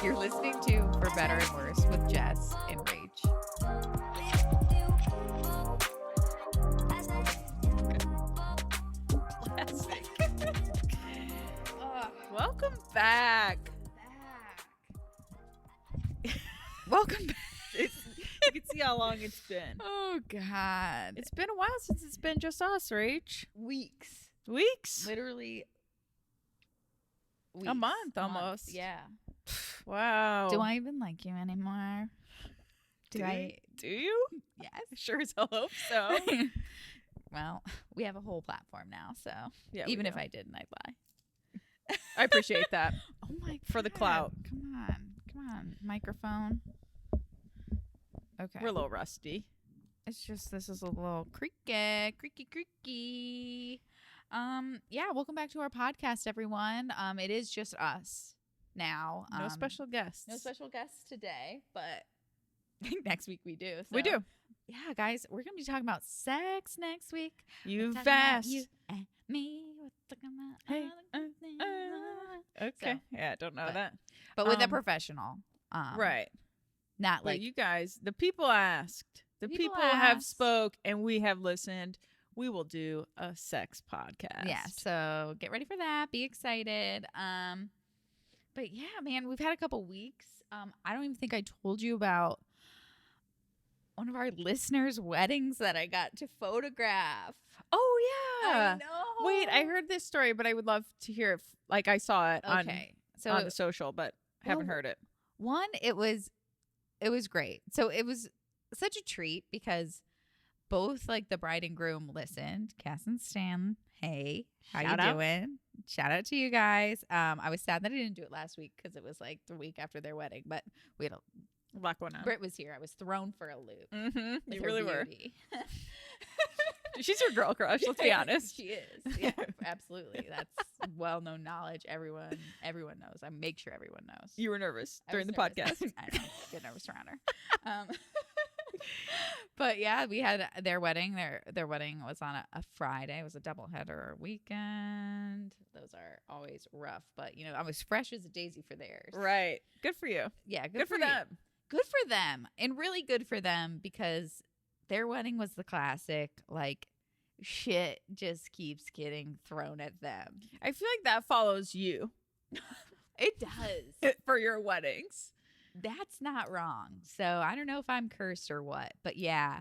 You're listening to For Better and Worse with Jess and Rach. Classic. Welcome back. Welcome back. You can see how long it's been. Oh, God. It's been a while since it's been just us, Rach. Weeks. Literally Weeks. a month almost. Yeah. Wow. Do I even like you anymore? Do you? Yes. Sure as hell hope so. Well, we have a whole platform now, so Yeah, even we if do. I didn't, I'd lie. I appreciate that. Oh my God. For the clout. Come on. Microphone. Okay. We're a little rusty. It's just, this is a little creaky. Yeah, welcome back to our podcast, everyone. It is just us now. No special guests. No special guests today, but next week we do. So. We do. Yeah, guys, we're going to be talking about sex next week. You Talking fast. about you and me. We're talking about Hey, other things. Okay. So, Yeah, I don't know that. but with a Um, professional. Right. Not Like like, you guys, the people asked. The People people have asked. spoke and we have listened. We will do a sex podcast. yeah, so get ready for that. Be excited. But yeah, man, we've had a couple weeks. I don't even think I told you about one of our listeners' weddings that I got to photograph. Oh yeah. I know. Wait, I heard this story, but I would love to hear it. Like I saw it Okay. on the social, but haven't heard it. One, it was great. So it was such a treat because both like the bride and groom listened. Cass and Stan, hey, how Shout you out. doing? Shout out to you guys. I was sad that I didn't do it last week because it was like the week after their wedding, but we had A lot going on. Britt was here. I was thrown for a loop. Mm-hmm. with You her really were. beauty. She's your girl crush. Let's be honest. She is. Yeah, absolutely. That's well-known knowledge. Everyone knows. I make sure everyone knows. You were nervous I during was the nervous. podcast. I know. Get nervous around her. But yeah, we had their wedding. Their wedding was on a Friday. It was a doubleheader weekend. Those are always rough, but you know, I was fresh as a daisy for theirs. Right. Good for you. Yeah, Good for you. them. Good for them, and really good for them because their wedding was the classic. Like shit just keeps getting thrown at them. I feel like that follows you It does. for your weddings. That's not wrong. So I don't know if I'm cursed or what, but yeah,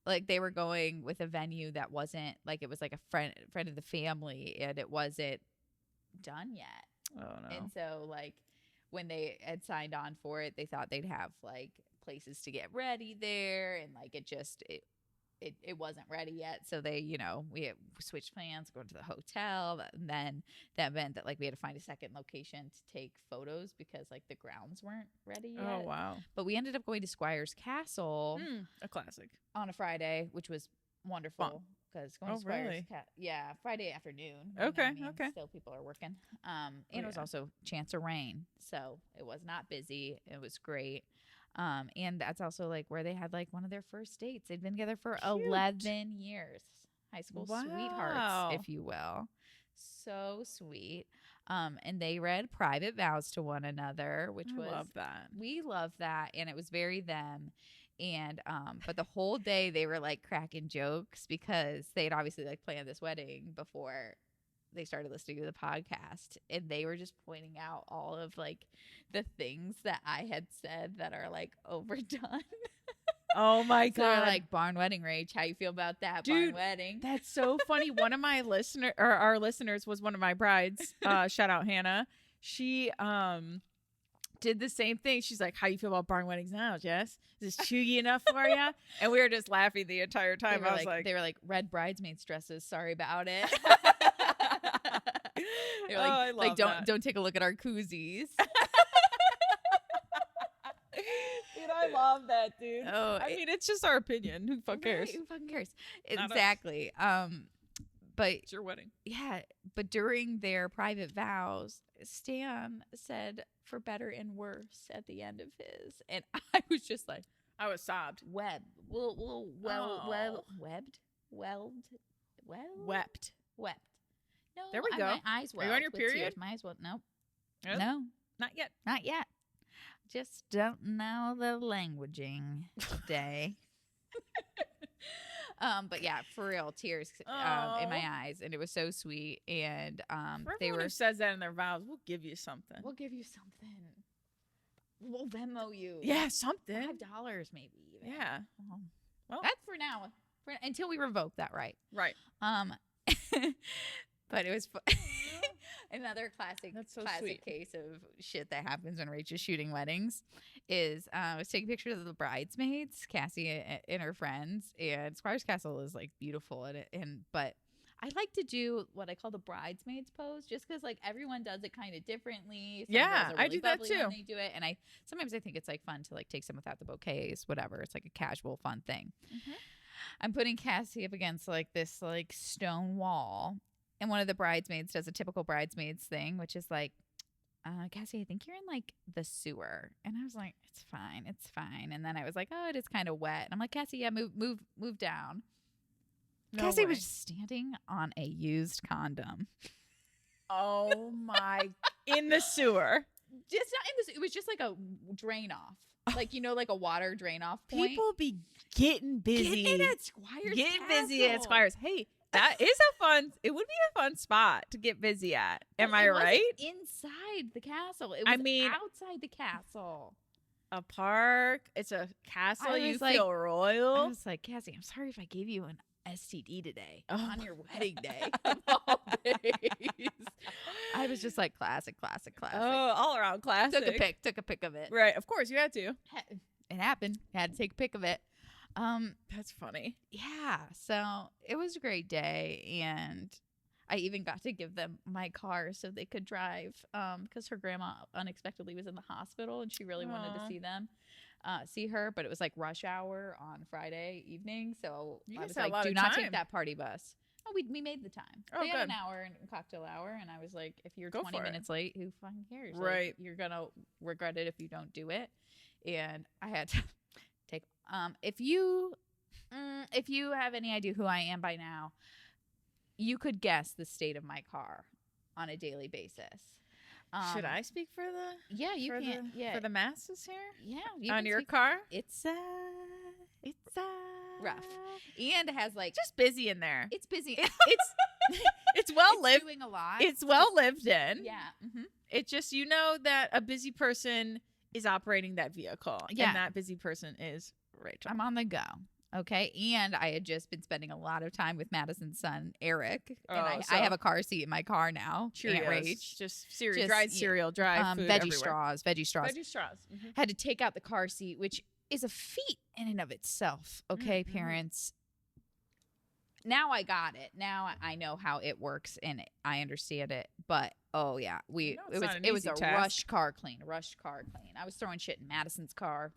like they were going with a venue that wasn't like, it was like a friend of the family, and it wasn't done yet. Oh no. And so like when they had signed on for it, they thought they'd have like places to get ready there, and like it wasn't ready yet. So they, you know, we switched plans, going to the hotel. And then that meant that like we had to find a second location to take photos because like the grounds weren't ready yet. Oh wow. But we ended up going to Squires Castle A classic. on a Friday, which was wonderful because going Oh, to Squires, really? Friday afternoon. You know Okay, what I mean? okay. Still people are working. And it was yeah. also chance of rain, so it was not busy. It was great. And that's also like where they had like one of their first dates. They'd been together for Cute. 11 years. High school Wow. sweethearts, if you will. So sweet. And they read private vows to one another, which I was love that. we love that, and it was very them. And but the whole day they were like cracking jokes because they'd obviously like planned this wedding before they started listening to the podcast, and they were just pointing out all of like the things that I had said that are like overdone. Oh my So they're god. like, barn wedding, Rach, how you feel about that? Dude, barn wedding. That's so funny. One of my our listeners was one of my brides. Shout out Hannah. She did the same thing. She's like, "How you feel about barn weddings now, Jess? Is this chuggy enough for you?" And we were just laughing the entire time. I was like, they were like red bridesmaids dresses. Sorry about it. They were Oh, I like, love that. don't take a look at our koozies. Dude, I love that, dude. Oh, I mean, it's just our opinion. Who fuck cares? Right, who fucking cares? Not us. Exactly. But It's your wedding. yeah, but during their private vows, Stan said "for better and worse" at the end of his, and I was just like, I was sobbed. webbed. Oh. Wept. No, There we go. My eyes Are you welled on your with tears. period? My eyes welled. Nope. Really? No, Not yet. not yet. just don't know the languaging today. But yeah, for real, tears in my eyes, and it was so sweet. And For they everyone were who says that in their vows, we'll give you something. We'll give you something. We'll Venmo you. Yeah, something. $5 maybe. Even. Yeah. Well, that's for now. Until we revoke that right. Right. But it was another classic sweet. case of shit that happens when Rach is shooting weddings. Is I was taking pictures of the bridesmaids, Cassie and her friends, and Squires Castle is like beautiful but I like to do what I call the bridesmaids pose, just because like everyone does it kind of differently. Some girls are I really do that bubbly too. when they do it, and sometimes I think it's like fun to like take some without the bouquets, whatever. It's like a casual fun thing. Mm-hmm. I'm putting Cassie up against like this like stone wall, and one of the bridesmaids does a typical bridesmaids thing, which is like, Cassie, I think you're in like the sewer. And I was like, it's fine. And then I was like, oh, it is kind of wet. And I'm like, Cassie, yeah, move down. No Cassie way. was standing on a used condom. Oh my! In the sewer. Just not in the. It was just like a drain off, like like a water drain off point. People be getting busy. Getting it at Squires. Busy at Squires. Hey, that is it would be a fun spot to get busy at. Am I right? Inside the castle. It was outside the castle. A park. It's a castle. You like, feel royal. I was like, Cassie, I'm sorry if I gave you an STD today on your wedding day of all days. I was just like classic. Oh, all around classic. Took a pic of it. Right, of course you had to. It happened. Had to take a pic of it. That's funny. Yeah, so it was a great day, and I even got to give them my car so they could drive because her grandma unexpectedly was in the hospital and she really wanted to see her, but it was like rush hour on Friday evening, so I was like, do not take that party bus. Oh, we made the time. They had an hour and cocktail hour, and I was like, if you're 20 minutes late, who fucking cares? Right. Like, you're gonna regret it if you don't do it. And I had to take if you have any idea who I am by now, you could guess the state of my car on a daily basis. Should I speak for the? Yeah, you can. For the masses here. Yeah, on your car. It's rough, and it has like just busy in there. It's busy. It's well lived. Doing a lot. It's well lived in. Yeah. Mm-hmm. It's just that a busy person is operating that vehicle. Yeah, and that busy person is Rachel. I'm on the go. Okay. And I had just been spending a lot of time with Madison's son, Eric. And I have a car seat in my car now. Cheerios. Rach. Just dried cereal, dry food veggie everywhere. Veggie straws. Mm-hmm. Had to take out the car seat, which is a feat in and of itself. Okay, mm-hmm. parents. Now I got it. Now I know how it works and I understand it. But oh yeah, it was a rush car clean. I was throwing shit in Madison's car.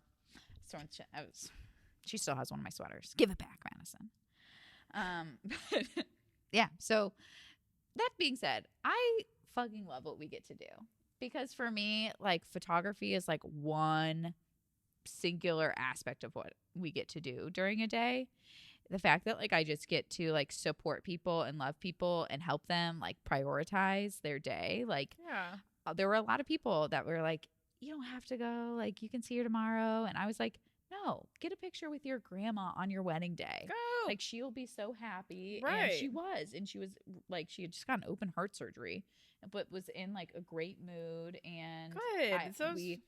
She still has one of my sweaters. Give it back, Madison. But yeah. So that being said, I fucking love what we get to do because for me, like photography is like one singular aspect of what we get to do during a day. The fact that like I just get to like support people and love people and help them like prioritize their day. Like there were a lot of people that were like, you don't have to go. Like you can see her tomorrow. And I was like, no, get a picture with your grandma on your wedding day. Go. Like she'll be so happy. Right. And she was like, she had just gotten open heart surgery, but was in like a great mood. And good.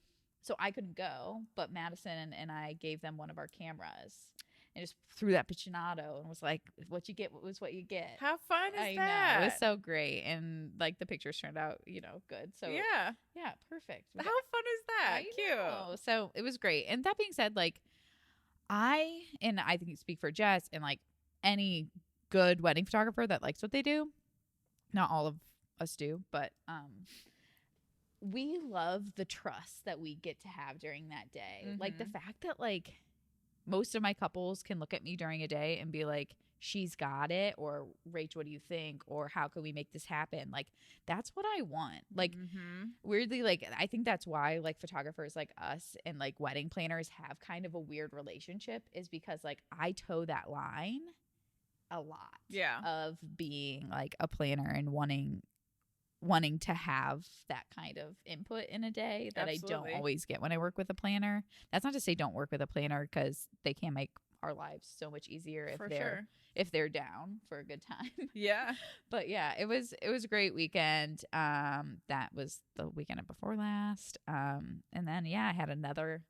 So I couldn't go, but Madison and I gave them one of our cameras and just threw that piccionado and was like, what you get was what you get. How fun is that? I know. It was so great. And like the pictures turned out, good. So yeah, perfect. How fun is that? Cute. So it was great. And that being said, like I think you speak for Jess and like any good wedding photographer that likes what they do. Not all of us do, but we love the trust that we get to have during that day. Mm-hmm. Like the fact that like most of my couples can look at me during a day and be like, she's got it, or Rach, what do you think? Or how can we make this happen? Like, that's what I want. Like, weirdly, like, I think that's why, like, photographers like us and, like, wedding planners have kind of a weird relationship is because, like, I toe that line a lot. Yeah. Of being, like, a planner and wanting wanting to have that kind of input in a day that Absolutely. I don't always get when I work with a planner. That's not to say don't work with a planner, because they can make our lives so much easier if they're down for a good time. Yeah. But yeah, it was a great weekend. That was the weekend before last. And then I had another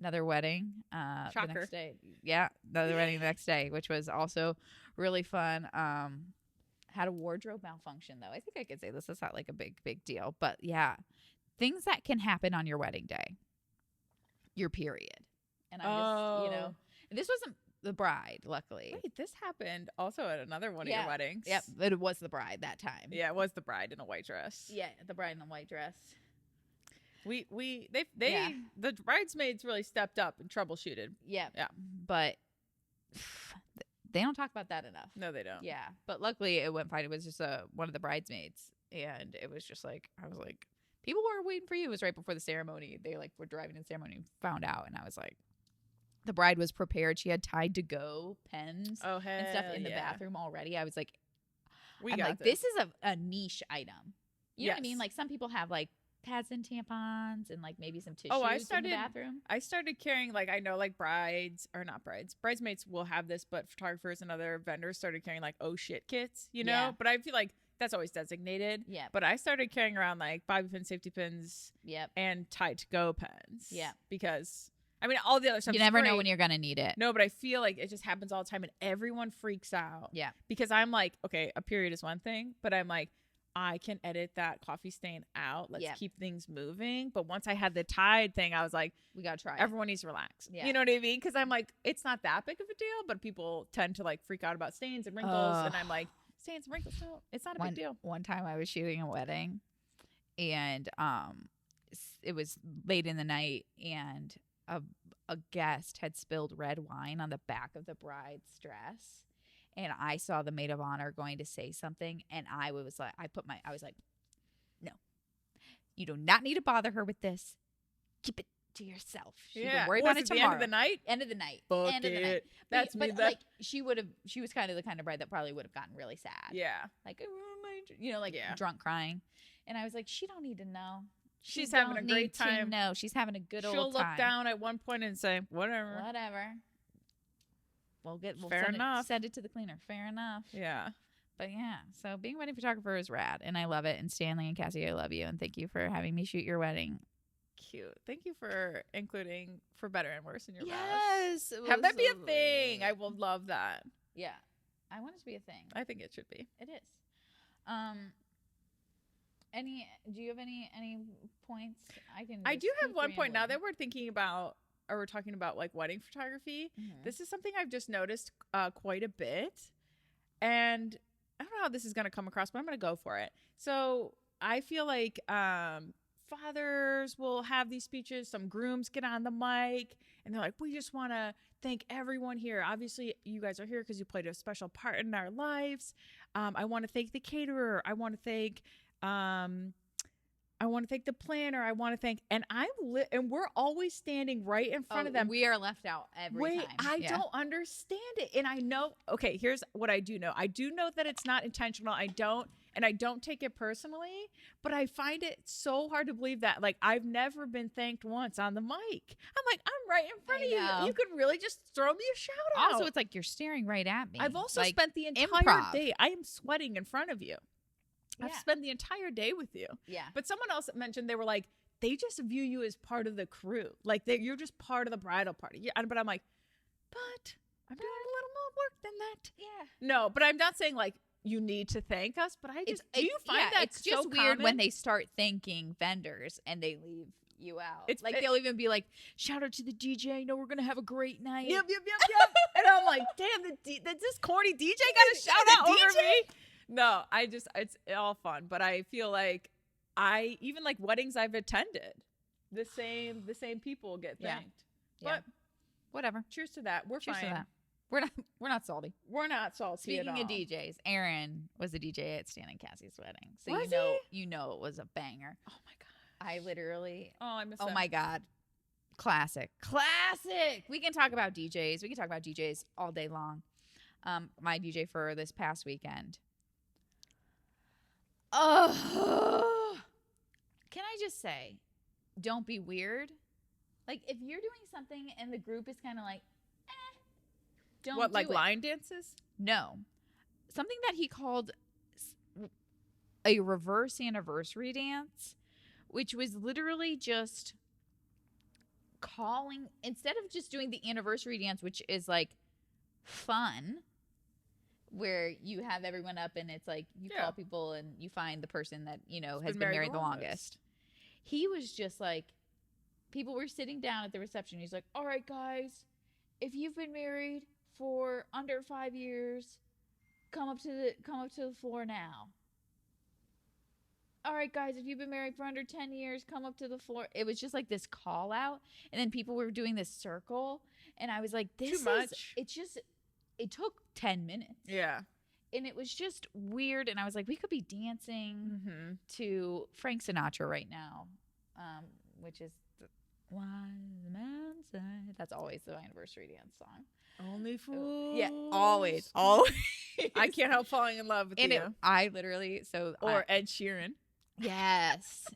wedding the Shocker. next day. Yeah, another wedding the next day, which was also really fun. Had a wardrobe malfunction, though. I think I could say this is not like a big deal, but yeah, things that can happen on your wedding day, your period. And I'm just, this wasn't the bride, luckily. Wait, this happened also at another one of your weddings. Yep, but it was the bride that time. Yeah, it was the bride in a white dress. Yeah, the bride in a white dress. The bridesmaids really stepped up and troubleshooted. Yeah. Yeah. But they don't talk about that enough. No, they don't. Yeah. But luckily it went fine. It was just one of the bridesmaids. And it was just like, I was like, people were waiting for you. It was right before the ceremony. They like were driving to the ceremony and found out. And I was like, the bride was prepared. She had tied to go pens and stuff in the bathroom already. I was like, this is a niche item. You know what I mean? Like some people have like pads and tampons and like maybe some tissues in the bathroom. I started carrying I know bridesmaids will have this, but photographers and other vendors started carrying like oh shit kits, Yeah. But I feel like that's always designated. Yeah. But I started carrying around like bobby pins, safety pins, and tied to go pens. Yeah. Because I mean all the other stuff. You never know when you're gonna need it. No, but I feel like it just happens all the time and everyone freaks out. Yeah. Because I'm like, okay, a period is one thing, but I'm like, I can edit that coffee stain out. Let's keep things moving. But once I had the tied thing, I was like, we got to try everyone needs to relax. Yeah. You know what I mean? Because I'm like, it's not that big of a deal, but people tend to like freak out about stains and wrinkles. And I'm like, stains and wrinkles, no, it's not a big deal. One time I was shooting a wedding and it was late in the night and a guest had spilled red wine on the back of the bride's dress. And I saw the maid of honor going to say something, and I was like, no, you do not need to bother her with this. Keep it to yourself. She can worry about it tomorrow. The end of the night? End of the night. Book end of the it. night. That's but me. Like she was kind of the kind of bride that probably would have gotten really sad. Yeah. Like, drunk crying. And I was like, she don't need to know. She's having a great time. No, she's having a good old time. She'll look down at one point and say, whatever. We'll Fair enough. Send it to the cleaner. Fair enough. Yeah. But yeah, so being a wedding photographer is rad, and I love it. And Stanley and Cassie, I love you, and thank you for having me shoot your wedding. Cute. Thank you for including for better and worse in your vows. Yes. Have that be a thing. I will love that. Yeah. I want it to be a thing. I think it should be. It is. Do you have any points? I do have one point now that we're thinking about, or we're talking about like wedding photography. Mm-hmm. This is something I've just noticed quite a bit. And I don't know how this is going to come across, but I'm going to go for it. So I feel like fathers will have these speeches. Some grooms get on the mic and they're like, we just want to thank everyone here. Obviously, you guys are here because you played a special part in our lives. I want to thank the caterer. I want to thank the planner. I want to thank, and and we're always standing right in front of them. We are left out every time. I don't understand it. And I know, okay, here's what I do know. I do know that it's not intentional. I don't take it personally, but I find it so hard to believe that, like, I've never been thanked once on the mic. I'm like, I'm right in front of you. You could really just throw me a shout out. Also, it's like you're staring right at me. I've also like, spent the entire day. I am sweating in front of you. I've spent the entire day with you. Yeah. But someone else mentioned, they were like, they just view you as part of the crew. Like, you're just part of the bridal party. Yeah, but I'm like, but I'm doing a little more work than that. Yeah. No, but I'm not saying, like, you need to thank us, but I just, do you find that it's just so weird common? when they start thanking vendors and they leave you out. It's like they'll even be like, shout out to the DJ. I know we're going to have a great night. Yep. And I'm like, damn, this corny DJ got a shout out over me. No, it's all fun, but I feel like even like weddings I've attended, the same people get thanked. Yeah. But whatever. Cheers to that. Cheers fine. to that. We're not salty. We're not salty. Speaking at all. of DJs, Aaron was the DJ at Stan and Cassie's wedding. So was you know it was a banger. Oh my god. I literally I missed that. Oh my god. Classic. We can talk about DJs. We can talk about DJs all day long. My DJ for this past weekend. Oh, can I just say, don't be weird. Like, if you're doing something and the group is kind of like, don't What, do like it. line dances? No. Something that he called a reverse anniversary dance, which was literally just calling, instead of just doing the anniversary dance, which is like fun, where you have everyone up and it's like you call people and you find the person that, you know, has been married the longest. He was just like, people were sitting down at the reception. He's like, all right, guys, if you've been married for under 5 years, come up to the floor now. All right, guys, if you've been married for under 10 years, come up to the floor. It was just like this call out. And then people were doing this circle. And I was like, this Too much. It took 10 minutes. Yeah. And it was just weird. And I was like, we could be dancing to Frank Sinatra right now, which is Wise Man Say. That's always the anniversary dance song. Only fools. Yeah, always. I can't help falling in love with and you. I literally, Ed Sheeran. Yes.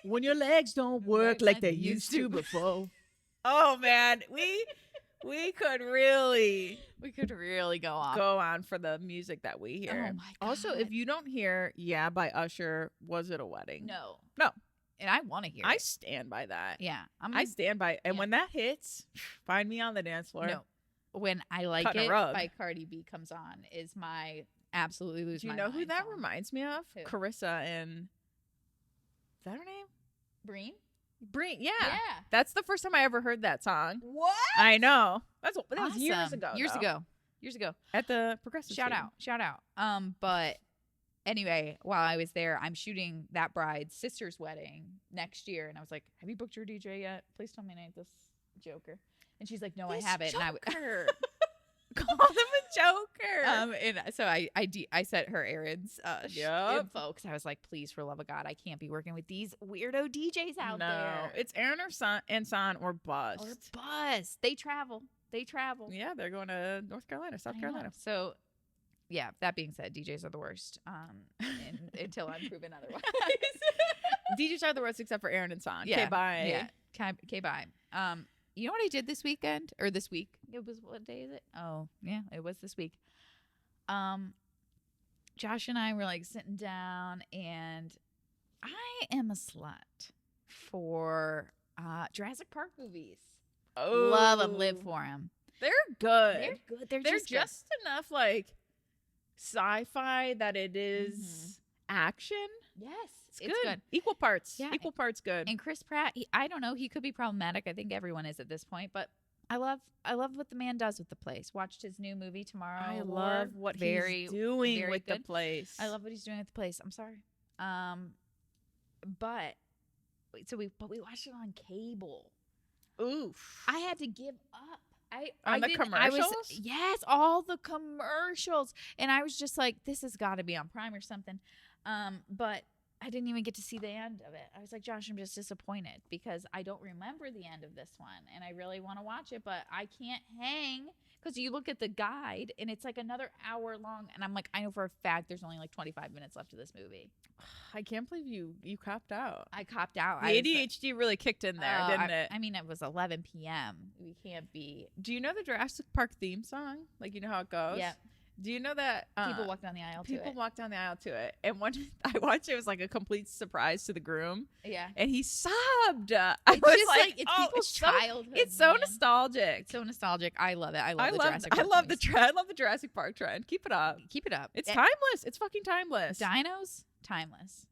When your legs don't work like they used to before. Oh man, we could really go on for the music that we hear. Oh my God. Also, if you don't hear "Yeah" by Usher, was it a wedding? No. And I want to hear I it. stand by that. Yeah. I stand by it. And when that hits, find me on the dance floor. No. When I Like Cutting It a rug by Cardi B comes on is my absolutely lose Do you my know mind who that song. reminds me of? Who? Carissa and is that her name? Breen? Yeah. Yeah. That's the first time I ever heard that song. What? I know. That was Awesome. years ago. Years ago. At the Progressive Shout Theater. out. But anyway, while I was there, I'm shooting that bride's sister's wedding next year. And I was like, have you booked your DJ yet? Please tell me I ain't this joker. And she's like, no, I haven't. Joker. Call them a joker. And so I set her errands info because I was like, please, for love of God, I can't be working with these weirdo DJs out there. No, it's Aaron and Son or Bust. They travel. Yeah, they're going to North Carolina, South Carolina. So, yeah, that being said, DJs are the worst until I'm proven otherwise. DJs are the worst except for Aaron and Son. Yeah. Okay, bye. Yeah. Okay, bye. You know what I did this weekend? Or this week? It was, what day is it? Oh, yeah, it was this week. Josh and I were like sitting down, and I am a slut for Jurassic Park movies. Oh. Love them, live for them. They're good. They're good. They're Just good. enough like sci-fi that it is action. Yes, It's good. Equal parts. Yeah. Equal parts good. And Chris Pratt, I don't know, he could be problematic. I think everyone is at this point, but I love what the man does with the place. Watched his new movie tomorrow. I love what he's doing with the place. I love what he's doing with the place. I'm sorry. But we watched it on cable. Oof. I had to give up. On the commercials? Yes, all the commercials. And I was just like, this has got to be on Prime or something. But I didn't even get to see the end of it. I was like, Josh, I'm just disappointed because I don't remember the end of this one. And I really want to watch it, but I can't hang because you look at the guide and it's like another hour long. And I'm like, I know for a fact there's only like 25 minutes left of this movie. I can't believe you copped out. I copped out. The ADHD really kicked in there, didn't it? I mean, it was 11 p.m. We can't be. Do you know the Jurassic Park theme song? Like, you know how it goes? Yeah. Do you know that people walk down the aisle to it? People walk down the aisle to it. And when I watched it was like a complete surprise to the groom. Yeah. And he sobbed. It's people's childhood. It's so nostalgic. It's so nostalgic. I love it. I love the Jurassic Park trend. Keep it up. It's timeless. It's fucking timeless. Dinos, timeless.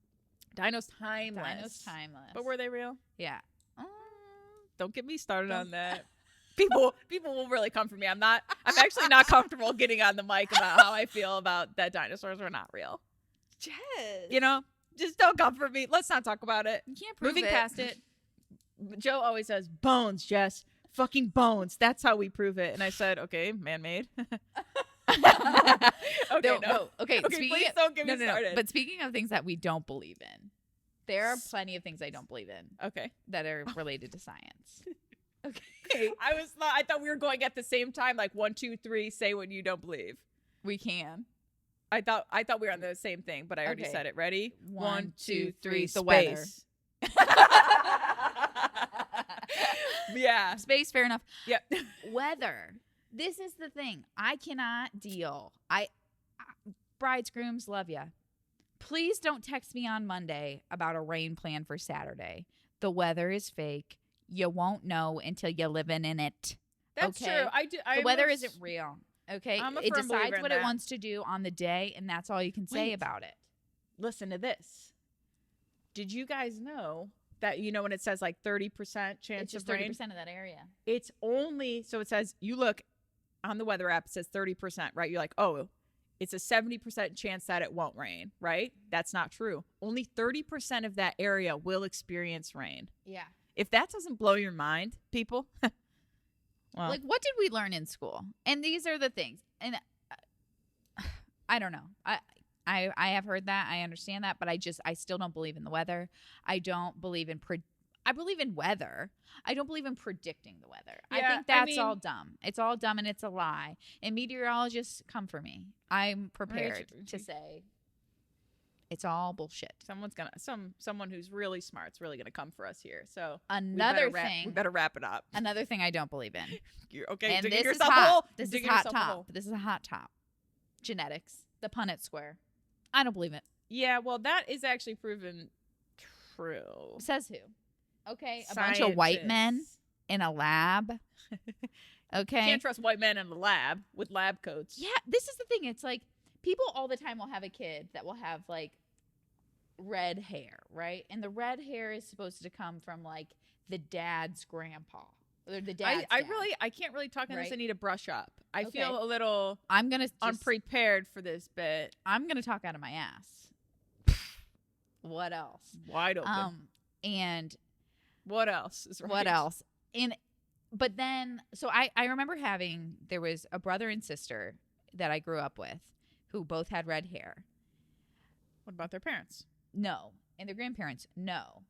Dinos timeless. But were they real? Yeah. Don't get me started on that. People will really come for me. I'm actually not comfortable getting on the mic about how I feel about that dinosaurs were not real. Jess. You know, just don't come for me. Let's not talk about it. You can't prove Moving it. past it. Joe always says, bones, Jess. Fucking bones. That's how we prove it. And I said, okay, man-made. Okay, no. Okay, please don't get me started. But speaking of things that we don't believe in, there are plenty of things I don't believe in. Okay. That are related to science. Okay. I thought we were going at the same time, like 1, 2, 3, say what you don't believe. We can. I thought we were on the same thing, but I already Okay. said it. Ready? 1, 2, 3. The weather. Space. Yeah. Space, fair enough. Yep. Weather. This is the thing. I cannot deal. Brides, grooms, love ya. Please don't text me on Monday about a rain plan for Saturday. The weather is fake. You won't know until you're living in it. That's okay? true. The weather isn't real. Okay? I'm a It firm believer decides in what it that. wants to do on the day, and that's all you can say Wait. about it. Listen to this. Did you guys know that, when it says like 30% chance It's just of rain? 30% of that area. It's only, so it says, you look on the weather app, it says 30%, right? You're like, oh, it's a 70% chance that it won't rain, right? That's not true. Only 30% of that area will experience rain. Yeah. If that doesn't blow your mind, people, well, Like, what did we learn in school? And these are the things. And I don't know. I have heard that. I understand that. But I still don't believe in the weather. I don't believe in I believe in weather. I don't believe in predicting the weather. I Yeah, think that's all dumb. It's all dumb and it's a lie. And meteorologists, come for me. I'm prepared to say it's all bullshit. someone who's really smart's really gonna come for us here. So Another we thing. better wrap it up. Another thing I don't believe in. You're okay. And digging this is yourself a hole. hot. This is Digging hot yourself a top. hole. This is a hot top. Genetics. The Punnett square. I don't believe it. Yeah, well, that is actually proven true. Says who? Okay, a bunch of white men Scientists. in a lab. Okay. Can't trust white men in the lab with lab coats. Yeah, this is the thing. It's like people all the time will have a kid that will have like red hair, right? And the red hair is supposed to come from like the dad's grandpa or the dad's dad. I can't really talk on this. Right? I need to brush up. I Okay. feel a little I'm gonna unprepared for this bit. I'm gonna talk out of my ass. What else? Wide open. And what else is right? what else? But then, so I remember there was a brother and sister that I grew up with who both had red hair. What about their parents? No. And their grandparents, no.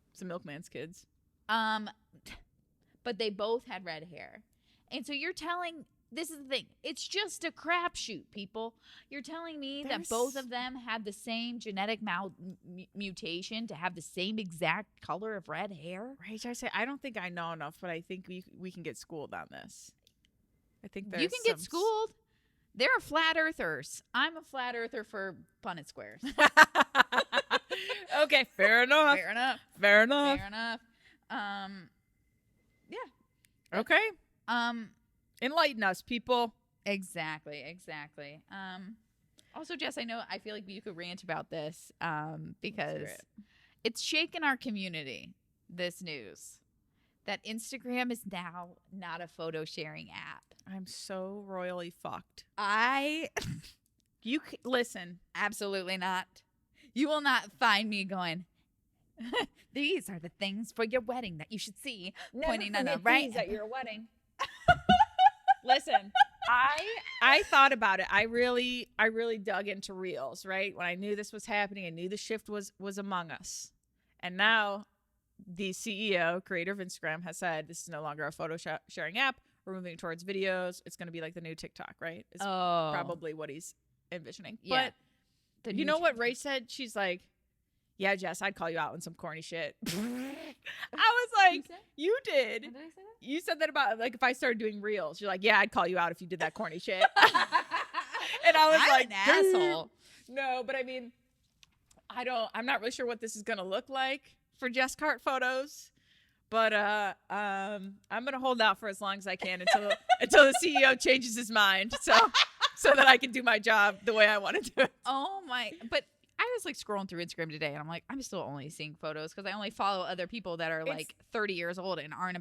It's the milkman's kids. But they both had red hair. And so this is the thing. It's just a crapshoot, people. You're telling me that both of them had the same genetic mutation to have the same exact color of red hair? Rach, I don't think I know enough, but I think we can get schooled on this. I think You can get schooled. They're flat earthers. I'm a flat earther for Punnett squares. Okay, fair enough. Fair enough. Fair enough. Fair enough. Yeah. Okay. Enlighten us, people. Exactly. Also, Jess, I feel like you could rant about this because it's shaken our community, this news, that Instagram is now not a photo sharing app. I'm so royally fucked. Listen, absolutely not. You will not find me going, these are the things for your wedding that you should see. Pointing on the right at your wedding. Listen, I thought about it. I really dug into reels, right? When I knew this was happening, I knew the shift was among us. And now the CEO, creator of Instagram, has said this is no longer a photo sharing app. We're moving towards videos. It's going to be like the new TikTok, right? It's probably what he's envisioning. Yeah. But you know what Ray said? She's like, yeah, Jess, I'd call you out on some corny shit. I was like, you did. When did I say that? You said that about, like, if I started doing reels. You're like, yeah, I'd call you out if you did that corny shit. And I was I'm like, an asshole. No, but I mean, I'm not really sure what this is going to look like for Jess Cart photos. But I'm going to hold out for as long as I can until the CEO changes his mind. So that I can do my job the way I want to do it. Oh my, but I was like scrolling through Instagram today and I'm like, I'm still only seeing photos because I only follow other people that are like 30 years old and aren't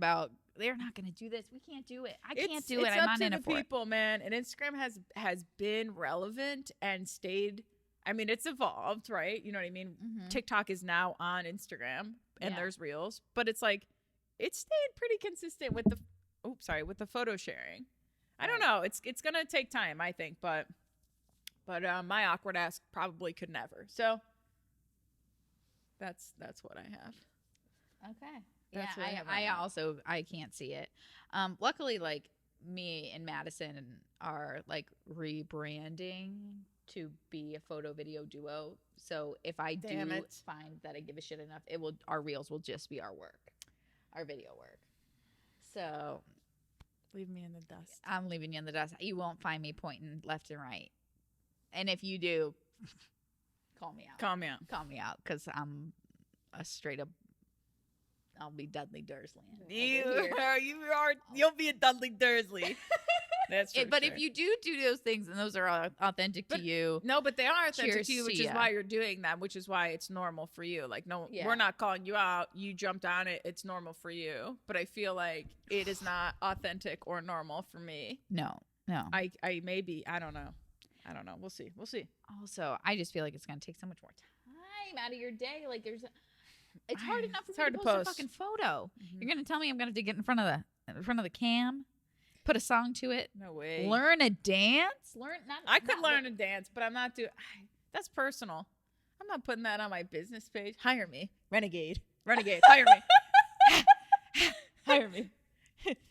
they're not going to do this. We can't do it. I can't do it. I'm not in it for it. It's up to the people, man. And Instagram has been relevant and stayed. I mean, it's evolved, right? You know what I mean? Mm-hmm. TikTok is now on Instagram and there's reels, but it's like, it's stayed pretty consistent with the photo sharing. I don't know. It's going to take time, I think, but my awkward ass probably could never. So that's what I have. Okay. That's what I have I can't see it. Luckily, like me and Madison are like rebranding to be a photo video duo. So if I find that I give a shit enough, our reels will just be our work, our video work. So leave me in the dust. I'm leaving you in the dust. You won't find me pointing left and right. And if you do, call me out. Call me out. Call me out, because I'm a straight up. I'll be Dudley Dursley. You'll be a Dudley Dursley. That's for but sure. if you do those things and those are authentic to you, no, but they are authentic to you, which is ya. why you're doing them, which is why it's normal for you. Like, no, we're not calling you out. You jumped on it. It's normal for you. But I feel like it is not authentic or normal for me. No. I maybe, I don't know. We'll see. Also, I just feel like it's going to take so much more time out of your day. Like, it's hard enough for me to post a fucking photo. Mm-hmm. You're going to tell me I'm going to get in front of the cam, put a song to it. No way. Learn a dance. I could learn a dance, but I'm not doing. That's personal. I'm not putting that on my business page. Hire me, renegade. Hire me. Hire me.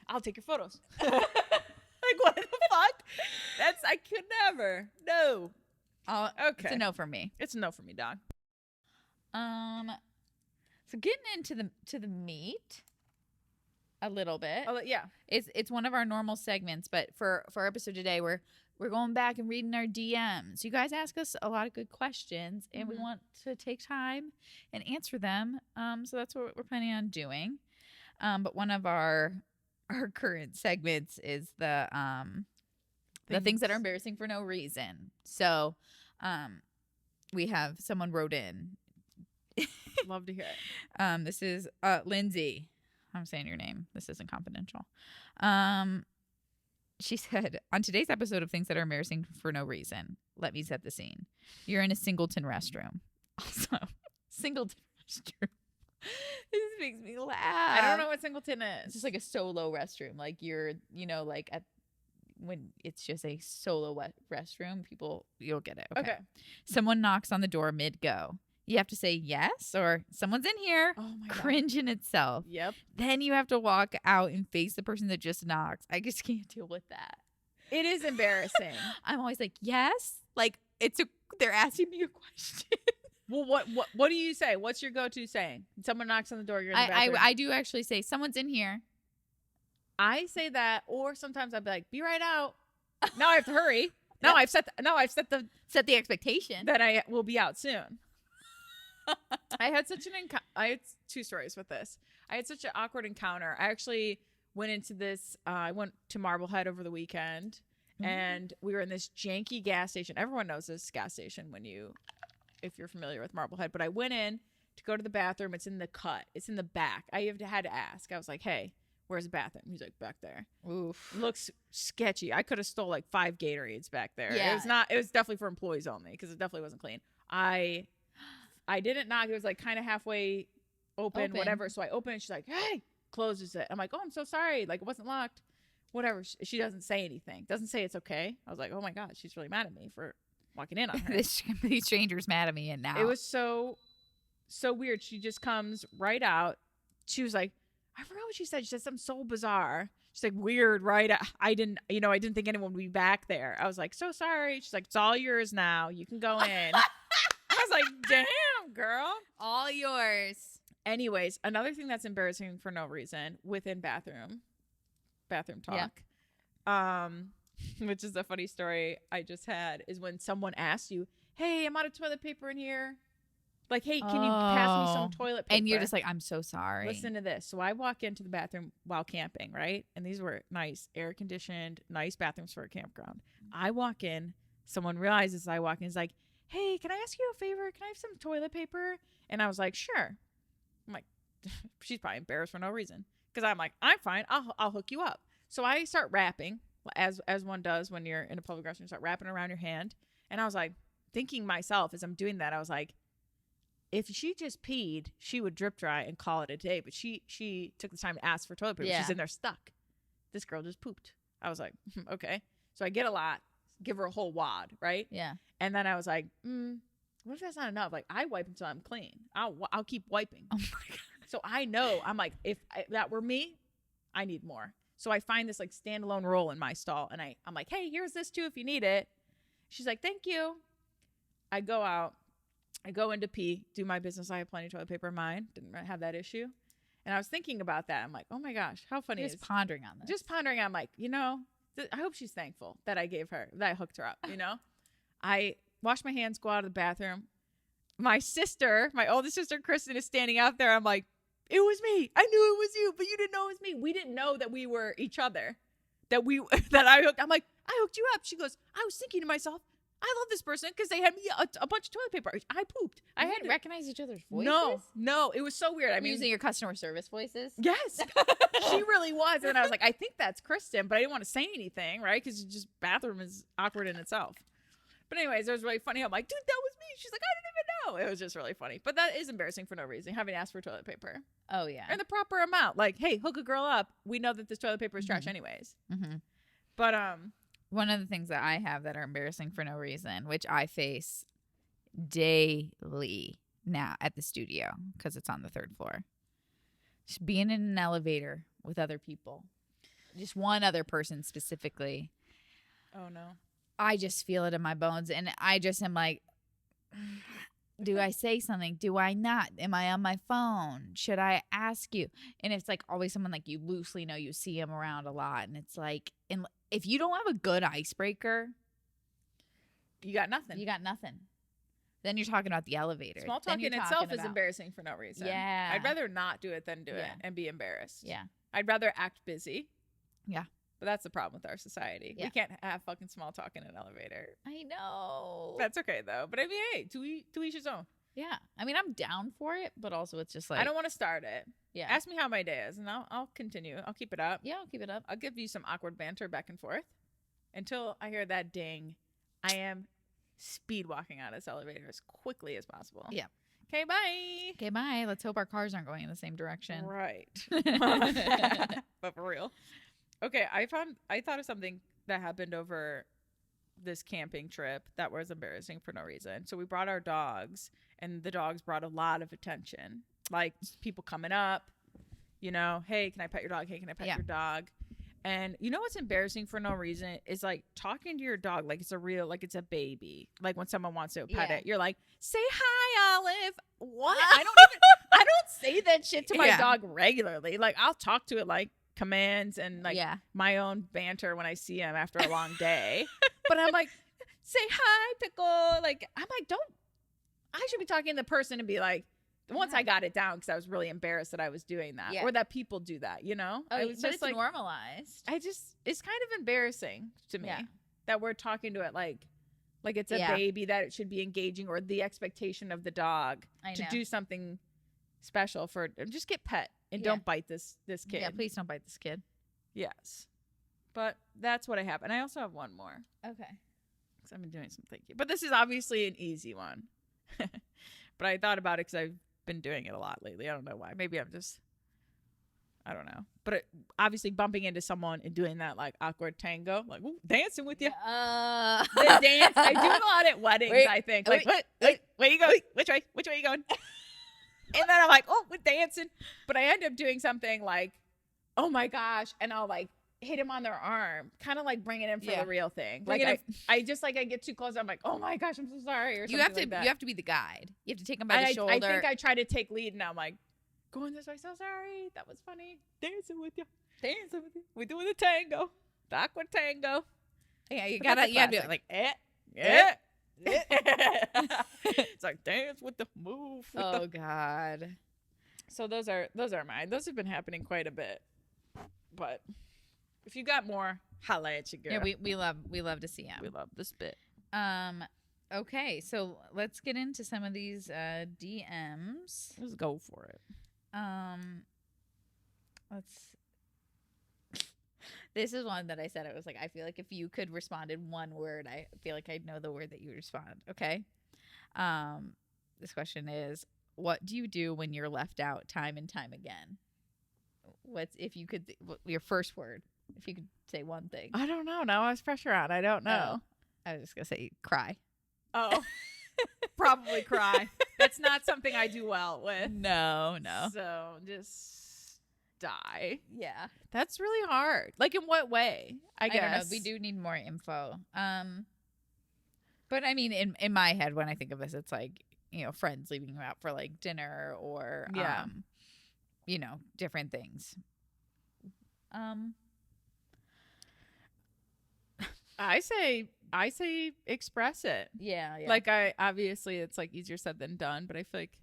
I'll take your photos. Like, what the fuck? I could never. No. Okay. It's a no for me. It's a no for me, dog. So getting into the meat a little bit. Oh, yeah. It's one of our normal segments, but for our episode today, we're going back and reading our DMs. You guys ask us a lot of good questions, and we want to take time and answer them. So that's what we're planning on doing. But one of our current segments is the things that are embarrassing for no reason. So, we have someone wrote in. Love to hear it. This is Lindsay. I'm saying your name. This isn't confidential. She said, on today's episode of Things That Are Embarrassing for No Reason, let me set the scene. You're in a singleton restroom. Also, singleton restroom. This makes me laugh. I don't know what singleton is. It's just like a solo restroom. Like you're, like when it's just a solo restroom, you'll get it. Okay. Someone knocks on the door mid-go. You have to say yes or someone's in here. Oh my God. Cringe in itself. Yep. Then you have to walk out and face the person that just knocks. I just can't deal with that. It is embarrassing. I'm always like, yes. Like they're asking me a question. Well, what do you say? What's your go-to saying? Someone knocks on the door. You're in the bathroom. I do actually say someone's in here. I say that, or sometimes I'd be like, be right out. Now I have to hurry. Now I've set the expectation that I will be out soon. I had two stories with this. I had such an awkward encounter. I actually went into this. I went to Marblehead over the weekend, and we were in this janky gas station. Everyone knows this gas station if you're familiar with Marblehead. But I went in to go to the bathroom. It's in the cut. It's in the back. I had to ask. I was like, "Hey, where's the bathroom?" He's like, "Back there." Oof. Looks sketchy. I could have stole like 5 Gatorades back there. Yeah. It was definitely for employees only because it definitely wasn't clean. I didn't knock. It was like kind of halfway open, whatever. So I open it. She's like, "Hey," closes it. I'm like, "Oh, I'm so sorry. Like, it wasn't locked." Whatever. She doesn't say anything. Doesn't say it's okay. I was like, "Oh my God, she's really mad at me for walking in on her." This complete stranger's mad at me, and now it was so weird. She just comes right out. She was like, I forgot what she said. She said something so bizarre. She's like, weird, right? I didn't think anyone would be back there. I was like, so sorry. She's like, it's all yours now. You can go in. I was like, damn, girl. All yours. Anyways, another thing that's embarrassing for no reason within bathroom talk, which is a funny story I just had, is when someone asks you, hey, I'm out of toilet paper in here. Like, hey, can you pass me some toilet paper? And you're just like, I'm so sorry. Listen to this. So I walk into the bathroom while camping, right? And these were nice, air-conditioned, nice bathrooms for a campground. I walk in. Someone realizes I walk in. Is like, hey, can I ask you a favor? Can I have some toilet paper? And I was like, sure. I'm like, she's probably embarrassed for no reason. Because I'm like, I'm fine. I'll hook you up. So I start wrapping, as one does when you're in a public restroom. Start wrapping around your hand. And I was like, thinking myself as I'm doing that, I was like, if she just peed, she would drip dry and call it a day. But she took the time to ask for toilet paper. Yeah. She's in there stuck. This girl just pooped. I was like, okay. So I get a lot, give her a whole wad, right? Yeah. And then I was like, what if that's not enough? Like, I wipe until I'm clean. I'll keep wiping. Oh my God. So I know, I'm like, if that were me, I need more. So I find this like standalone roll in my stall, and I'm like, hey, here's this too if you need it. She's like, thank you. I go out. I go into pee, do my business. I have plenty of toilet paper in mine. Didn't have that issue. And I was thinking about that. I'm like, oh my gosh, how funny Just pondering on this. Just pondering. I'm like, I hope she's thankful that I hooked her up, I wash my hands, go out of the bathroom. My oldest sister, Kristen, is standing out there. I'm like, it was me. I knew it was you, but you didn't know it was me. We didn't know that we were each other, that I hooked. I'm like, I hooked you up. She goes, I was thinking to myself, I love this person because they had me a bunch of toilet paper. I pooped. I had to recognize each other's voices. No, it was so weird. I mean, using your customer service voices. Yes, she really was. And I was like, I think that's Kristen, but I didn't want to say anything, right? Because just bathroom is awkward in itself. But anyways, it was really funny. I'm like, dude, that was me. She's like, I didn't even know. It was just really funny. But that is embarrassing for no reason, having asked for toilet paper. Oh yeah, and the proper amount. Like, hey, hook a girl up. We know that this toilet paper is trash anyways. But one of the things that I have that are embarrassing for no reason, which I face daily now at the studio because it's on the 3rd floor, just being in an elevator with other people, just one other person specifically. Oh no, I just feel it in my bones, and I just am like, do I say something? Do I not? Am I on my phone? Should I ask you? And it's like always someone like you loosely know, you see them around a lot, and it's like, and if you don't have a good icebreaker, you got nothing. Then you're talking about the elevator. Small talk in itself is embarrassing for no reason. Yeah. I'd rather not do it than do it and be embarrassed. Yeah. I'd rather act busy. Yeah. But that's the problem with our society. Yeah. We can't have fucking small talk in an elevator. I know. That's okay though. But I mean, hey, to each his own. Yeah. I mean, I'm down for it, but also it's just like, I don't want to start it. Yeah. Ask me how my day is, and I'll continue. I'll keep it up. Yeah, I'll keep it up. I'll give you some awkward banter back and forth until I hear that ding. I am speed walking out of this elevator as quickly as possible. Yeah. Okay, bye. Okay, bye. Let's hope our cars aren't going in the same direction. Right. But for real. Okay, I thought of something that happened over this camping trip that was embarrassing for no reason. So we brought our dogs, and the dogs brought a lot of attention. Like people coming up, hey, can I pet your dog? Hey, can I pet your dog? And you know what's embarrassing for no reason is like talking to your dog like it's a baby. Like when someone wants to pet it, you're like, say hi, Olive. What? I don't say that shit to my dog regularly. Like I'll talk to it like commands and like my own banter when I see him after a long day. But I'm like, say hi, Pickle. Like I'm like, I should be talking to the person and be like, once I got it down, because I was really embarrassed that I was doing that or that people do that, Oh, it was just like normalized. It's kind of embarrassing to me that we're talking to it like it's a baby, that it should be engaging, or the expectation of the dog to do something special for just get pet and don't bite this kid. Yeah, please don't bite this kid. Yes. But that's what I have. And I also have one more. Okay. Because I've been doing some thinking. But this is obviously an easy one. But I thought about it because I've been doing it a lot lately. I don't know why. Maybe I don't know. But obviously bumping into someone and doing that like awkward tango, like dancing with you. The dance. I do a lot at weddings, I think. Like, where you going? Which way are you going? And then I'm like, oh, we're dancing. But I end up doing something like, oh my gosh. And I'll like hit him on their arm, kind of like bring it in for the real thing. Like I get too close. I'm like, oh my gosh, I'm so sorry. Or you have to like you have to be the guide. You have to take him by the shoulder. I think I try to take lead, and I'm like, going this way. So sorry, that was funny. Dancing with you. We're doing the tango, the awkward tango. Yeah, you gotta be like, It's like dance with the move. Oh God. So those are mine. Those have been happening quite a bit, but. If you got more, holla at you, girl. Yeah, we love to see them. We love this bit. Okay, so let's get into some of these DMs. Let's go for it. This is one that I said, it was like, I feel like if you could respond in one word, I feel like I'd know the word that you would respond. Okay. This question is, what do you do when you're left out time and time again? If you could, your first word, if you could say one thing. I don't know. Now I was pressure on. I don't know. I was just going to say cry. Oh, probably cry. That's not something I do well with. No. So just die. Yeah. That's really hard. Like, in what way? I guess. don't know. We do need more info. But I mean, in my head, when I think of this, it's like, you know, friends leaving you out for like dinner or, Yeah. you know, different things. I say express it. Yeah. Like, obviously it's like easier said than done, but I feel like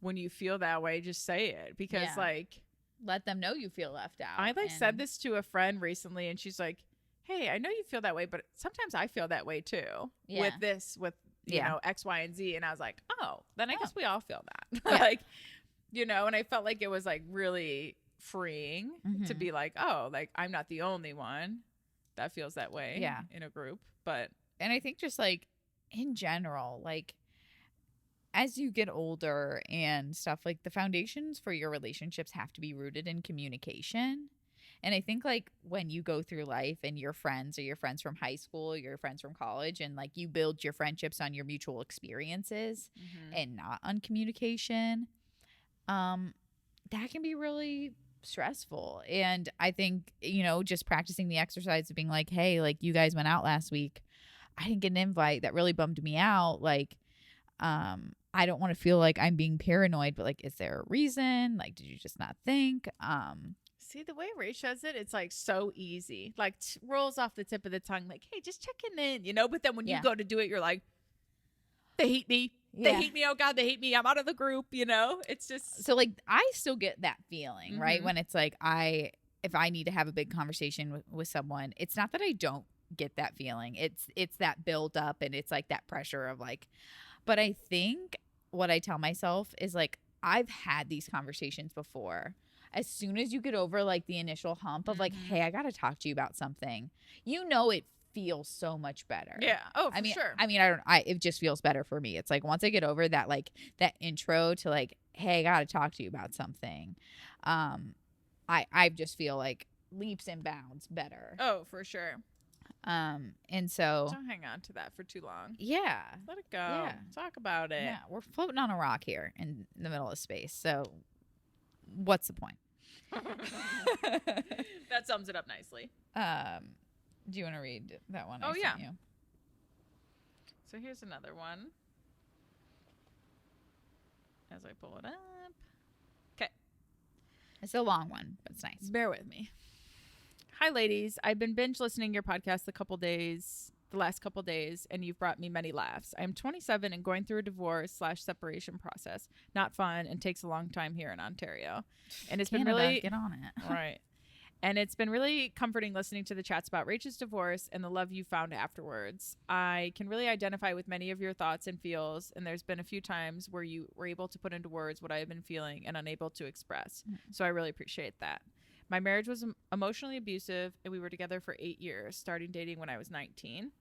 when you feel that way, just say it, because like, let them know you feel left out. I said this to a friend recently, and she's like, hey, I know you feel that way, but sometimes I feel that way too. Yeah. with you know, X, Y, and Z. And I was like, oh, then I guess we all feel that. Yeah. Like, you know, and I felt like it was like really freeing to be like, oh, like, I'm not the only one that feels that way in a group. But and I think just like in general, like as you get older and stuff, like the foundations for your relationships have to be rooted in communication. And I think like when you go through life and your friends are your friends from high school, your friends from college, and like you build your friendships on your mutual experiences and not on communication, that can be really stressful. And I think, you know, just practicing the exercise of being like, hey, like you guys went out last week, I didn't get an invite, that really bummed me out. Like, I don't want to feel like I'm being paranoid, but like, is there a reason? Like, did you just not think? See, the way Rach says it, it's like so easy, like rolls off the tip of the tongue, like, hey, just checking in, you know. But then when you go to do it, you're like, they hate me. They hate me. Oh God, they hate me. I'm out of the group, you know. It's just so like I still get that feeling, right? When it's like if I need to have a big conversation with someone, it's not that I don't get that feeling. It's that build up, and it's like that pressure of like, but I think what I tell myself is like, I've had these conversations before. As soon as you get over like the initial hump of like, hey, I got to talk to you about something, you know, it feels so much better. Yeah. Oh, for sure. I mean, it just feels better for me. It's like once I get over that, like that intro to like, hey, I got to talk to you about something. I just feel like leaps and bounds better. Oh, for sure. And so don't hang on to that for too long. Yeah. Let it go. Yeah. Talk about it. Yeah. We're floating on a rock here in the middle of space. So what's the point? That sums it up nicely. Do you want to read that one? Oh, I sent you? So here's another one. As I pull it up. Okay. It's a long one, but it's nice. Bear with me. Hi, ladies. I've been binge listening to your podcast the last couple days, and you've brought me many laughs. I'm 27 and going through a divorce/separation process. Not fun, and takes a long time here in Ontario. And it's Canada, been really get on it. Right. And it's been really comforting listening to the chats about Rachel's divorce and the love you found afterwards. I can really identify with many of your thoughts and feels, and there's been a few times where you were able to put into words what I have been feeling and unable to express. So I really appreciate that. My marriage was emotionally abusive, and we were together for 8 years, starting dating when I was 19.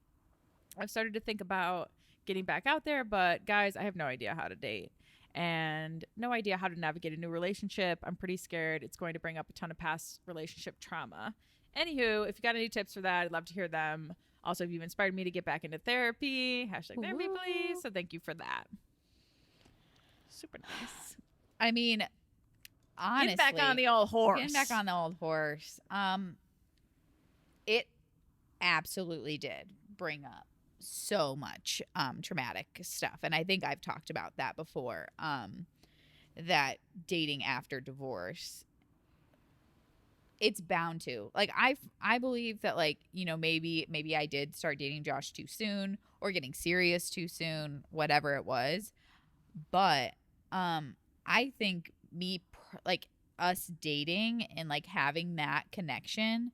I've started to think about getting back out there, but guys, I have no idea how to date and no idea how to navigate a new relationship. I'm pretty scared it's going to bring up a ton of past relationship trauma. Anywho, if you got any tips for that, I'd love to hear them. Also, if you've inspired me to get back into therapy, #therapy, please. So thank you for that. Super nice. I mean, honestly, get back on the old horse. Getting back on the old horse. It absolutely did bring up so much traumatic stuff, and I think I've talked about that before. That dating after divorce, it's bound to, like, I believe that, like, you know, maybe I did start dating Josh too soon or getting serious too soon, whatever it was, but I think us dating and like having that connection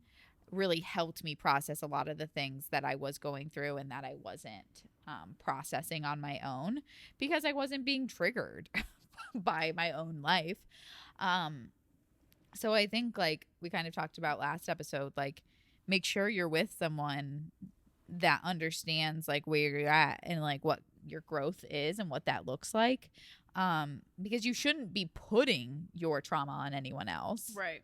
really helped me process a lot of the things that I was going through and that I wasn't processing on my own because I wasn't being triggered by my own life. So I think, like we kind of talked about last episode, like make sure you're with someone that understands like where you're at and like what your growth is and what that looks like. Because you shouldn't be putting your trauma on anyone else. Right.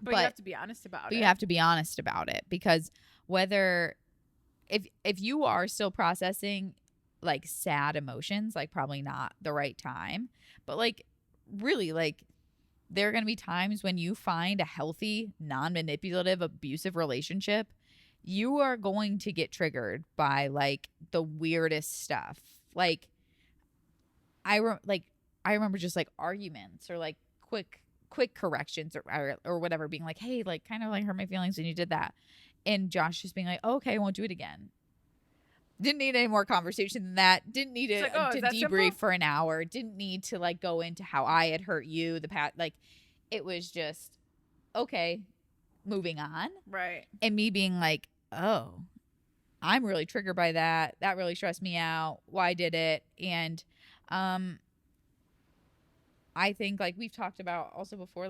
But you have to be honest about it. You have to be honest about it because if you are still processing like sad emotions, like probably not the right time, but like really like there are going to be times when you find a healthy, non-manipulative, abusive relationship, you are going to get triggered by the weirdest stuff. I remember just arguments or quick corrections or whatever, being hey, kind of hurt my feelings when you did that. And Josh just being oh, okay, I won't do it again. Didn't need any more conversation than that. Didn't need to debrief simple? For an hour. Didn't need to go into how I had hurt you. It was just, okay, moving on. Right. And me being oh, I'm really triggered by that. That really stressed me out. Why did it? And I think we've talked about also before,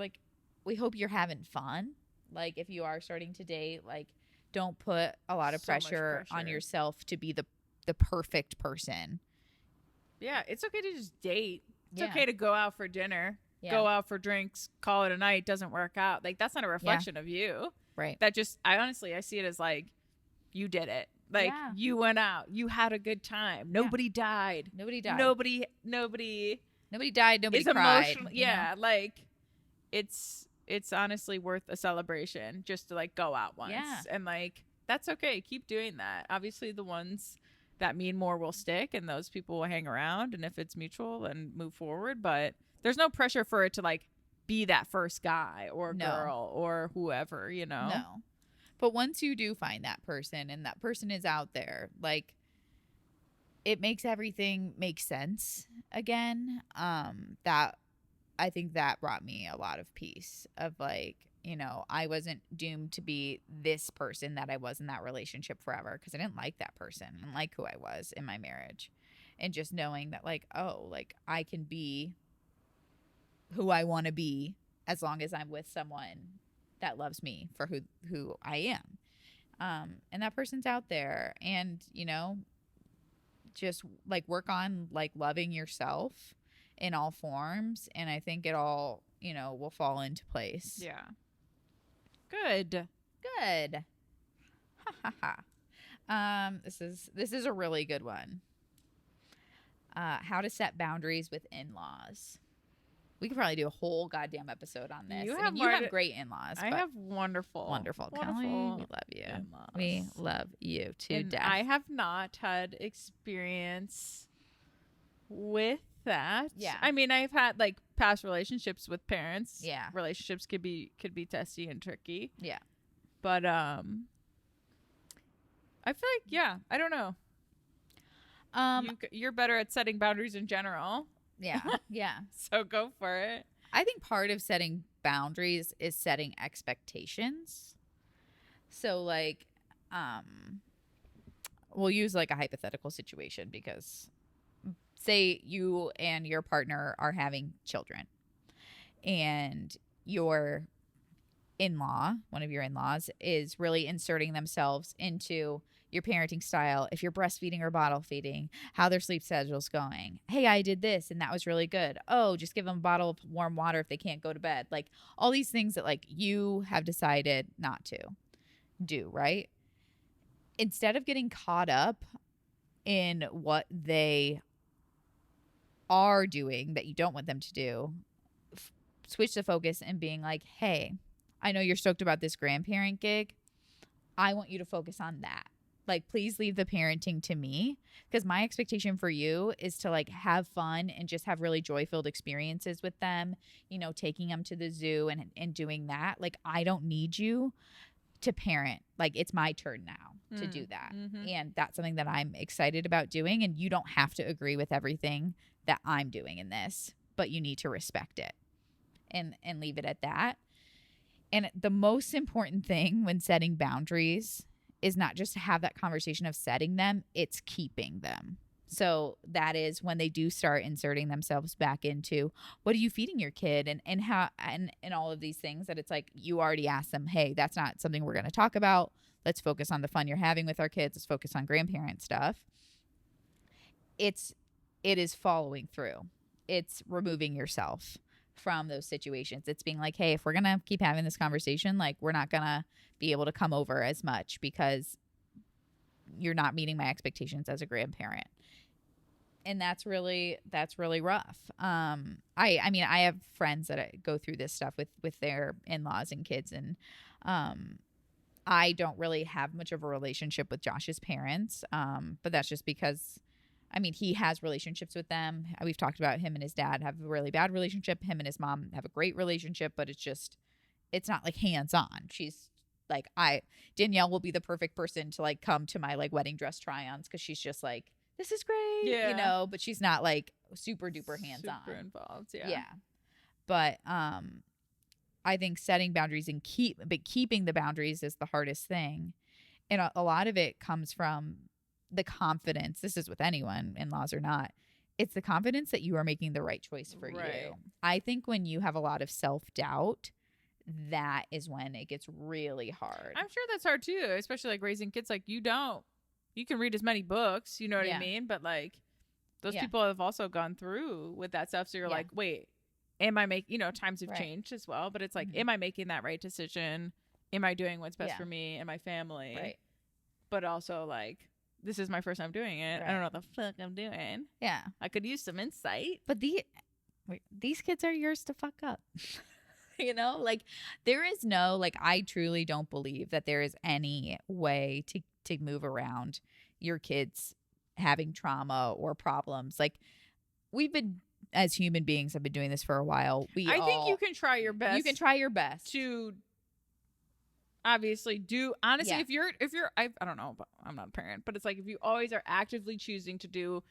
we hope you're having fun. If you are starting to date, don't put a lot of pressure on yourself to be the perfect person. Yeah, it's okay to just date. It's okay to go out for dinner, go out for drinks, call it a night. Doesn't work out. That's not a reflection of you. Right. That just, I see it as you did it. You went out, you had a good time. Nobody died. Nobody died. Nobody died. Nobody cried. Yeah. It's honestly worth a celebration just to go out once. Yeah. And that's okay. Keep doing that. Obviously the ones that mean more will stick and those people will hang around. And if it's mutual, then move forward. But there's no pressure for it to be that first guy or girl or whoever, No. But once you do find that person and that person is out there, it makes everything make sense again. That I think that brought me a lot of peace of I wasn't doomed to be this person that I was in that relationship forever, because I didn't like that person. I didn't like who I was in my marriage. And just knowing that I can be who I want to be as long as I'm with someone that loves me for who I am. And that person's out there, and just work on loving yourself in all forms, and I think it all will fall into place. Yeah. Good. Ha ha ha. This is a really good one. How to set boundaries with in-laws. We could probably do a whole goddamn episode on this. You have great in-laws. I have wonderful. Kelly, we love you. In-laws. We love you to death. I have not had experience with that. Yeah. I mean, I've had past relationships with parents. Yeah. Relationships could be testy and tricky. Yeah. But I feel I don't know. You're better at setting boundaries in general. Yeah. Yeah. So go for it. I think part of setting boundaries is setting expectations. So we'll use a hypothetical situation, because say you and your partner are having children and your in-law, one of your in-laws, is really inserting themselves into your parenting style, if you're breastfeeding or bottle feeding, how their sleep schedule's going. Hey, I did this and that was really good. Oh, just give them a bottle of warm water if they can't go to bed. All these things that you have decided not to do, right? Instead of getting caught up in what they are doing that you don't want them to do, switch the focus and being hey, I know you're stoked about this grandparent gig. I want you to focus on that. Please leave the parenting to me, because my expectation for you is to have fun and just have really joy-filled experiences with them, taking them to the zoo and doing that. I don't need you to parent. It's my turn now to do that. Mm-hmm. And that's something that I'm excited about doing. And you don't have to agree with everything that I'm doing in this, but you need to respect it and leave it at that. And the most important thing when setting boundaries is not just to have that conversation of setting them, it's keeping them. So that is when they do start inserting themselves back into what are you feeding your kid and how and all of these things, that it's you already asked them, hey, that's not something we're going to talk about. Let's focus on the fun you're having with our kids. Let's focus on grandparent stuff. It is following through. It's removing yourself from those situations. It's being hey, if we're going to keep having this conversation, we're not going to be able to come over as much because you're not meeting my expectations as a grandparent. And that's really rough. I mean, I have friends that go through this stuff with their in-laws and kids, and I don't really have much of a relationship with Josh's parents. But that's just because, I mean, he has relationships with them. We've talked about him and his dad have a really bad relationship. Him and his mom have a great relationship, but it's not like hands-on. She's like, Danielle will be the perfect person to like come to my like wedding dress try-ons, because she's just like, this is great, you know, but she's not like super duper hands-on. Super involved, yeah. Yeah. But I think setting boundaries and keeping the boundaries is the hardest thing. And a lot of it comes from the confidence. This is with anyone, in-laws or not. It's the confidence that you are making the right choice for you. I think when you have a lot of self-doubt, that is when it gets really hard. I'm sure that's hard too, especially like raising kids. Like you can read as many books, you know what I mean? But like those people have also gone through with that stuff. So you're like, wait, am I making, times have changed as well, but it's like, am I making that right decision? Am I doing what's best for me and my family? Right. But also like, this is my first time doing it. Right. I don't know what the fuck I'm doing. Yeah. I could use some insight. But these kids are yours to fuck up. Like there is no, like, I truly don't believe that there is any way to move around your kids having trauma or problems. Like, we've been, as human beings, have been doing this for a while. I think you can try your best. You can try your best to obviously do, honestly, if you're I don't know, but I'm not a parent, but it's like if you always are actively choosing to do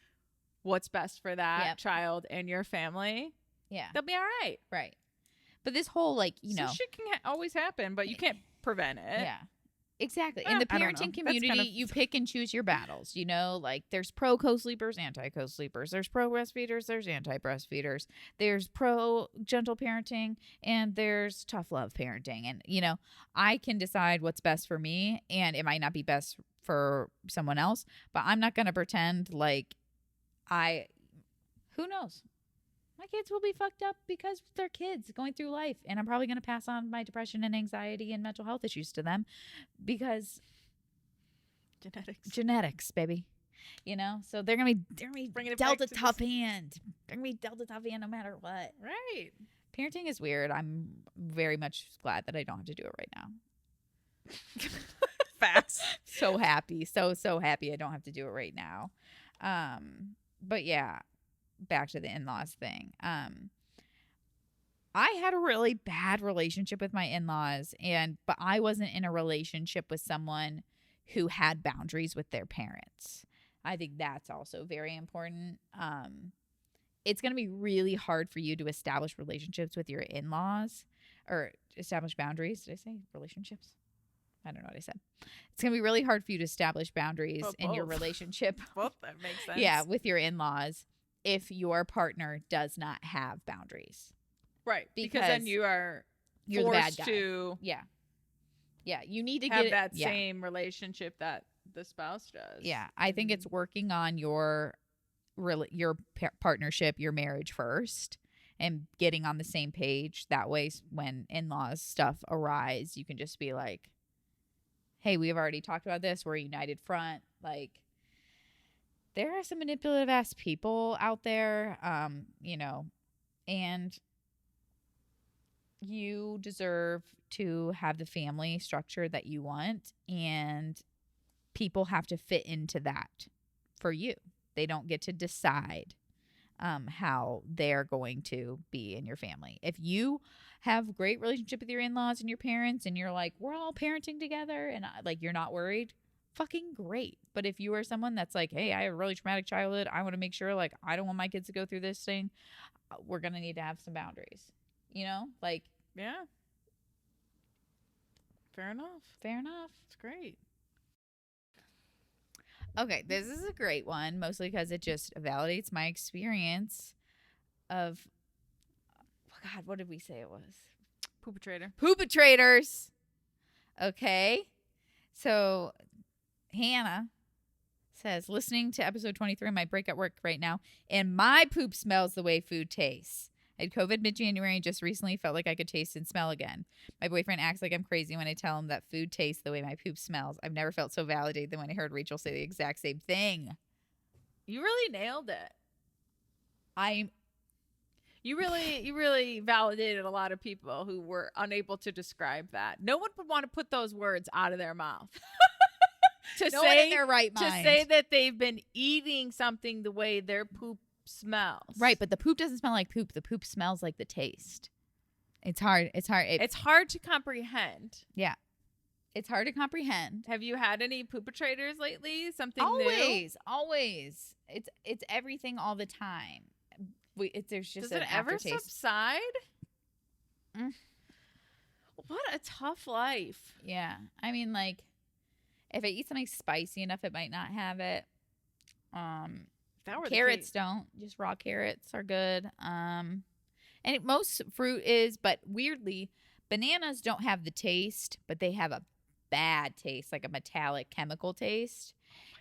what's best for that child and your family, they'll be all right. Right. But this whole, like, so shit can always happen, but you can't prevent it. Yeah. Exactly. In the parenting community, you pick and choose your battles, like there's pro co-sleepers, anti co-sleepers. There's pro breastfeeders, there's anti breastfeeders. There's pro gentle parenting, and there's tough love parenting. And, I can decide what's best for me, and it might not be best for someone else, but I'm not going to pretend like who knows? My kids will be fucked up because they're kids going through life, and I'm probably going to pass on my depression and anxiety and mental health issues to them because genetics, baby. So they're gonna be dealt a tough hand. They're gonna be dealt a tough hand no matter what. Right. Parenting is weird. I'm very much glad that I don't have to do it right now. Facts. So happy, so happy I don't have to do it right now. But yeah. Back to the in-laws thing. I had a really bad relationship with my in-laws, but I wasn't in a relationship with someone who had boundaries with their parents. I think that's also very important. It's going to be really hard for you to establish relationships with your in-laws, or establish boundaries. Did I say relationships? I don't know what I said. It's going to be really hard for you to establish boundaries in your relationship. Both, that makes sense. Yeah, with your in-laws, if your partner does not have boundaries. Right. Because then you're the bad guy. To you need to have that same relationship that the spouse does. Yeah. I think it's working on your partnership, your marriage first, and getting on the same page. That way, when in-laws stuff arise, you can just be like, hey, we've already talked about this. We're a united front. Like, there are some manipulative ass people out there, and you deserve to have the family structure that you want, and people have to fit into that for you. They don't get to decide how they're going to be in your family. If you have a great relationship with your in-laws and your parents, and you're like, we're all parenting together, and like you're not worried, fucking great. But if you are someone that's like, hey, I have a really traumatic childhood, I want to make sure, like, I don't want my kids to go through this thing, we're gonna need to have some boundaries, like, yeah, fair enough. It's great. Okay, this is a great one, mostly because it just validates my experience of, God, what did we say it was? Poopatrators. Okay, so Hannah says, listening to episode 23 on my break at work right now, and my poop smells the way food tastes. I had COVID mid-January and just recently felt like I could taste and smell again. My boyfriend acts like I'm crazy when I tell him that food tastes the way my poop smells. I've never felt so validated than when I heard Rachel say the exact same thing. You really nailed it. You really validated a lot of people who were unable to describe that. No one would want to put those words out of their mouth. No one in their right mind. To say that they've been eating something the way their poop smells. Right, but the poop doesn't smell like poop. The poop smells like the taste. It's hard. It's hard to comprehend. Yeah. It's hard to comprehend. Have you had any poopatrators lately? Something new? Always. It's everything all the time. There's just Does it ever subside? Mm. What a tough life. Yeah. I mean, like, if I eat something spicy enough, it might not have it. Carrots don't. Just raw carrots are good. And most fruit is, but weirdly, bananas don't have the taste, but they have a bad taste, like a metallic chemical taste.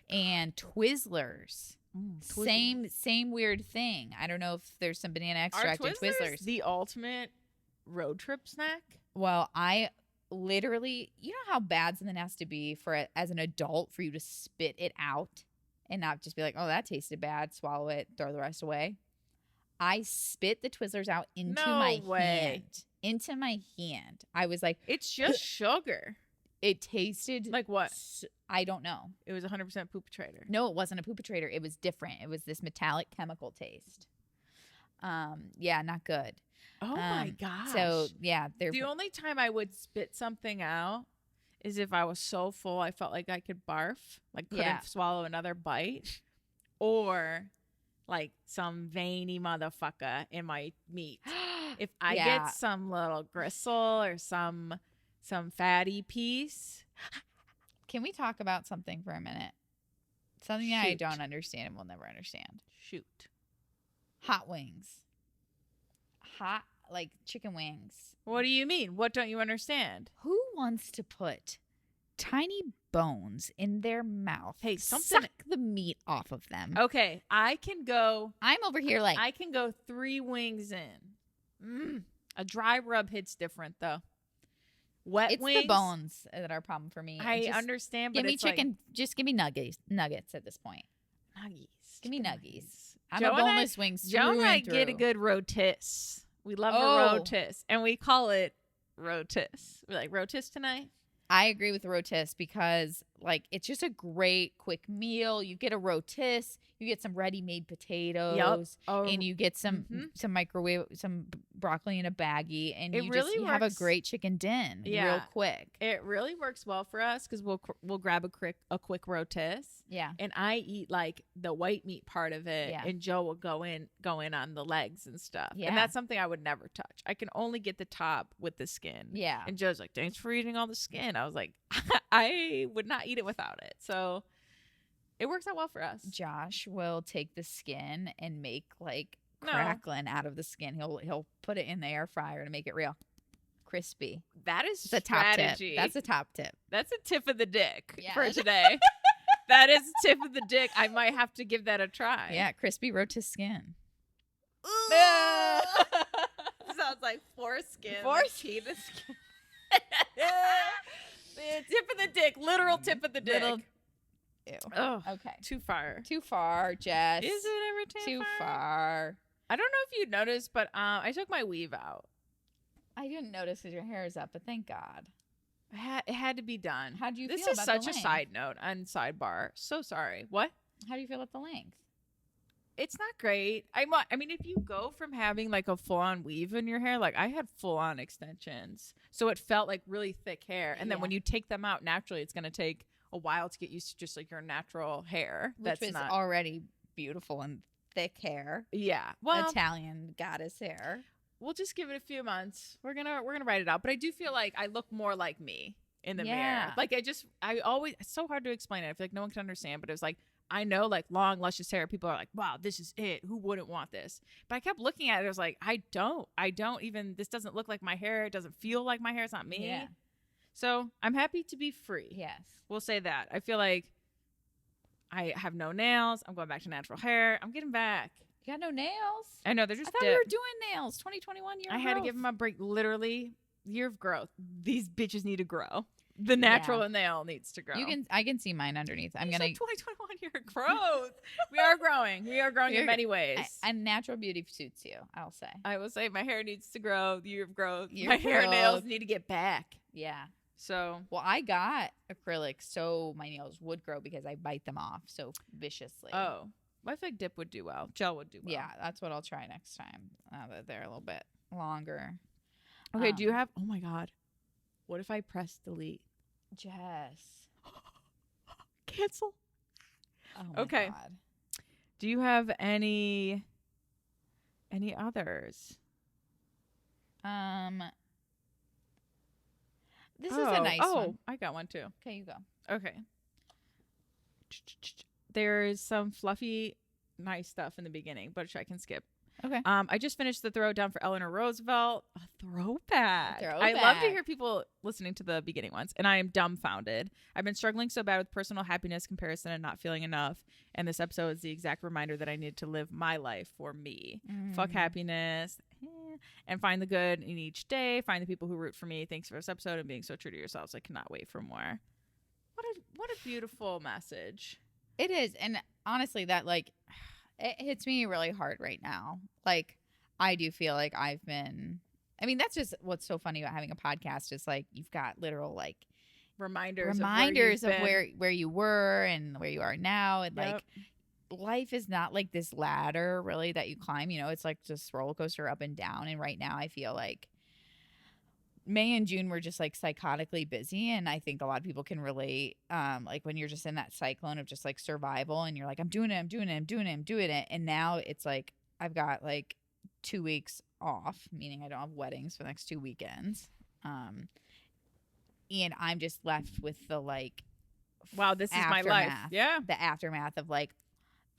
And Twizzlers. Same weird thing. I don't know if there's some banana extract in Twizzlers. The ultimate road trip snack? Well, I literally, you know how bad something has to be for as an adult for you to spit it out and not just be like, oh, that tasted bad, swallow it, throw the rest away. I spit the Twizzlers out into my hand. Into my hand. I was like, it's just sugar. It tasted like what? I don't know. It was 100% poop-a-trator. No, it wasn't a poop-a-trator. It was different. It was this metallic chemical taste. Yeah, not good. Oh my gosh. So yeah, the only time I would spit something out is if I was so full I felt like I could barf, like couldn't swallow another bite, or like some veiny motherfucker in my meat. If I get some little gristle or some fatty piece. Can we talk about something for a minute? Something that I don't understand and will never understand. Shoot. Hot wings. Hot, like chicken wings. What do you mean? What don't you understand? Who wants to put tiny bones in their mouth? Hey, suck the meat off of them. Okay, I'm over here like. I can go 3 wings in. A dry rub hits different though. Wet it's wings. It's the bones that are a problem for me. I understand, but give me chicken. Just give me nuggets at this point. Nuggies. Give me nuggies. I'm a boneless wings. Joe and I get a good rotis. We love a rotis, and we call it rotis. We're like, rotis tonight? I agree with the rotis because, like, it's just a great quick meal. You get a rotis, you get some ready-made potatoes, and you get some microwave, some broccoli in a baggie, and you have a great chicken din real quick. It really works well for us because we'll grab a quick rotis. Yeah, and I eat like the white meat part of it, and Joe will go in on the legs and stuff. Yeah, and that's something I would never touch. I can only get the top with the skin. Yeah, and Joe's like, "Thanks for eating all the skin." I was like, I would not eat it without it. So it works out well for us. Josh will take the skin and make like crackling out of the skin. He'll put it in the air fryer to make it real crispy. That is the top tip. That's a top tip. That's a tip of the dick for today. That is a tip of the dick. I might have to give that a try. Yeah, crispy roast skin. Sounds like foreskin. Foreskin. Tip of the dick. Literal tip of the dick. Ew. Oh, okay. Too far, Jess. Is it ever too far? I don't know if you noticed, but I took my weave out. I didn't notice because your hair is up, but thank God. It had to be done. How do you feel about This is is such a side note and sidebar. So sorry. What? How do you feel about the length? It's not great. I mean, if you go from having like a full-on weave in your hair, like I had full-on extensions. So it felt like really thick hair. And then when you take them out naturally, it's going to take a while to get used to just like your natural hair. Which was already beautiful and thick hair. Yeah. Well, Italian goddess hair. We'll just give it a few months. We're gonna write it out. But I do feel like I look more like me in the mirror. Like it's so hard to explain it. I feel like no one can understand, but it was like, I know like long, luscious hair. People are like, wow, this is it. Who wouldn't want this? But I kept looking at it. I was like, I don't even, this doesn't look like my hair. It doesn't feel like my hair. It's not me. Yeah. So I'm happy to be free. Yes. We'll say that. I feel like I have no nails. I'm going back to natural hair. I'm getting back. You got no nails? I know. They're just I thought we were doing nails. 2021 year of growth. I had to give them a break. Literally, year of growth. These bitches need to grow. The natural nail needs to grow. I can see mine underneath. I'm gonna 2021 year growth. We are growing. We are growing in many ways. And natural beauty suits you, I'll say. I will say my hair needs to grow. The year of growth. Year My of hair growth. nails need to get back. Yeah. So well, I got acrylic so my nails would grow because I bite them off so viciously. Oh, I feel like dip would do well. Gel would do well. Yeah, that's what I'll try next time. Now that they're a little bit longer. Okay, do you have? Oh my God, what if I press delete? Jess. Cancel. Oh my okay. God. Do you have any others? This is a nice one. Oh, I got one too. Okay, you go. Okay. There's some fluffy, nice stuff in the beginning, but I can skip. Okay. I just finished the throwdown for Eleanor Roosevelt. A throwback. I love to hear people listening to the beginning ones, and I am dumbfounded. I've been struggling so bad with personal happiness, comparison, and not feeling enough. And this episode is the exact reminder that I need to live my life for me. Fuck happiness. And find the good in each day. Find the people who root for me. Thanks for this episode and being so true to yourselves. I cannot wait for more. What a beautiful message. It is. And honestly, that like it hits me really hard right now. Like I do feel like that's just what's so funny about having a podcast is like you've got literal like reminders of where you were and where you are now. And like life is not like this ladder really that you climb, it's like just roller coaster up and down. And right now I feel like May and June were just like psychotically busy, and I think a lot of people can relate. Like when you're just in that cyclone of just like survival, and you're like, I'm doing it, and now it's like I've got like 2 weeks off, meaning I don't have weddings for the next 2 weekends, and I'm just left with the like, wow, this is my life. Yeah, the aftermath of like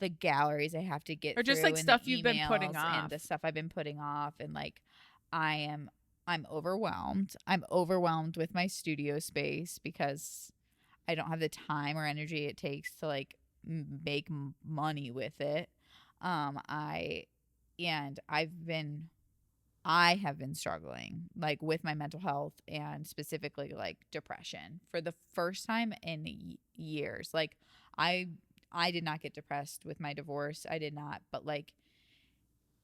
the galleries I have to get or just through like and stuff the you've been putting off, and the stuff I've been putting off, and like I'm overwhelmed. I'm overwhelmed with my studio space because I don't have the time or energy it takes to like make money with it. I have been struggling like with my mental health and specifically like depression for the first time in years. Like I did not get depressed with my divorce. I did not, but like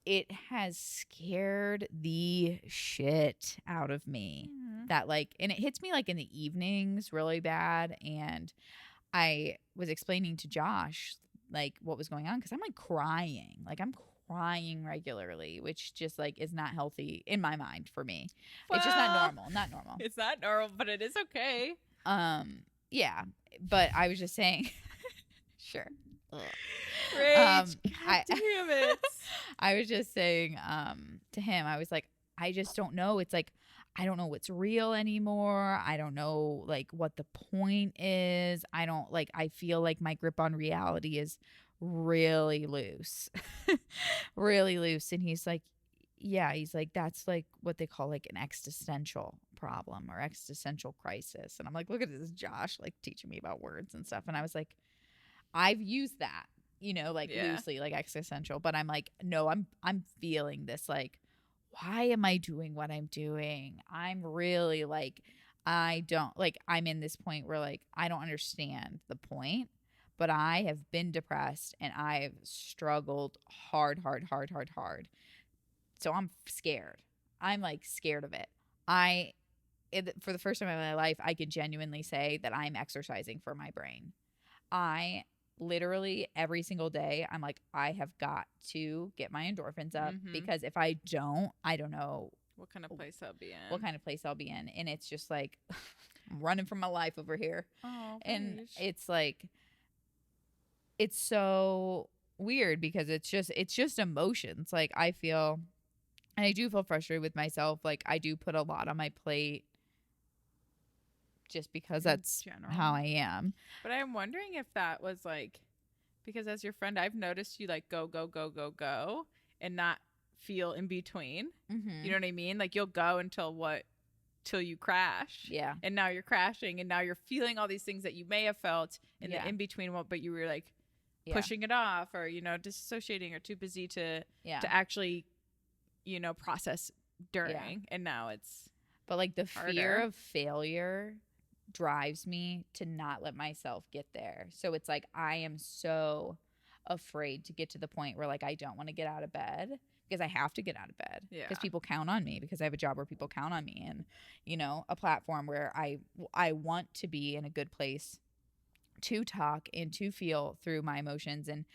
it has scared the shit out of me. That like, and it hits me like in the evenings really bad. And I was explaining to Josh like what was going on because I'm like crying. Like I'm crying regularly, which just like is not healthy in my mind for me. Well, it's just not normal. It's not normal, but it is okay. Yeah. But I was just saying, sure. Rach, God damn it. I was just saying to him, I was like, I just don't know. It's like, I don't know what's real anymore. I don't know like what the point is. I feel like my grip on reality is really loose. Really loose. And he's like, yeah, that's like what they call like an existential problem or existential crisis. And I'm like, look at this Josh like teaching me about words and stuff. And I was like, I've used that, loosely, like existential, but I'm like, no, I'm feeling this, like, why am I doing what I'm doing? I'm really like, I'm in this point where like, I don't understand the point, but I have been depressed and I've struggled hard. So I'm scared. I'm like scared of it. For the first time in my life, I can genuinely say that I'm exercising for my brain. I literally every single day I'm like, I have got to get my endorphins up because if I don't know what kind of place I'll be in. And it's just like I'm running for my life over here. Oh, and it's like it's so weird because it's just emotions. Like I feel, and I do feel frustrated with myself. Like I do put a lot on my plate just because that's how I am. But I'm wondering if that was like, because as your friend, I've noticed you like go and not feel in between. You know what I mean? Like you'll go till you crash. Yeah. And now you're crashing and now you're feeling all these things that you may have felt in the in between, but you were like pushing it off or, disassociating or too busy to actually, process during. And now it's but like the harder. fear of failure drives me to not let myself get there. So it's like I am so afraid to get to the point where like I don't want to get out of bed because I have to get out of bed because people count on me, because I have a job where people count on me, and you know, a platform where I want to be in a good place to talk and to feel through my emotions. And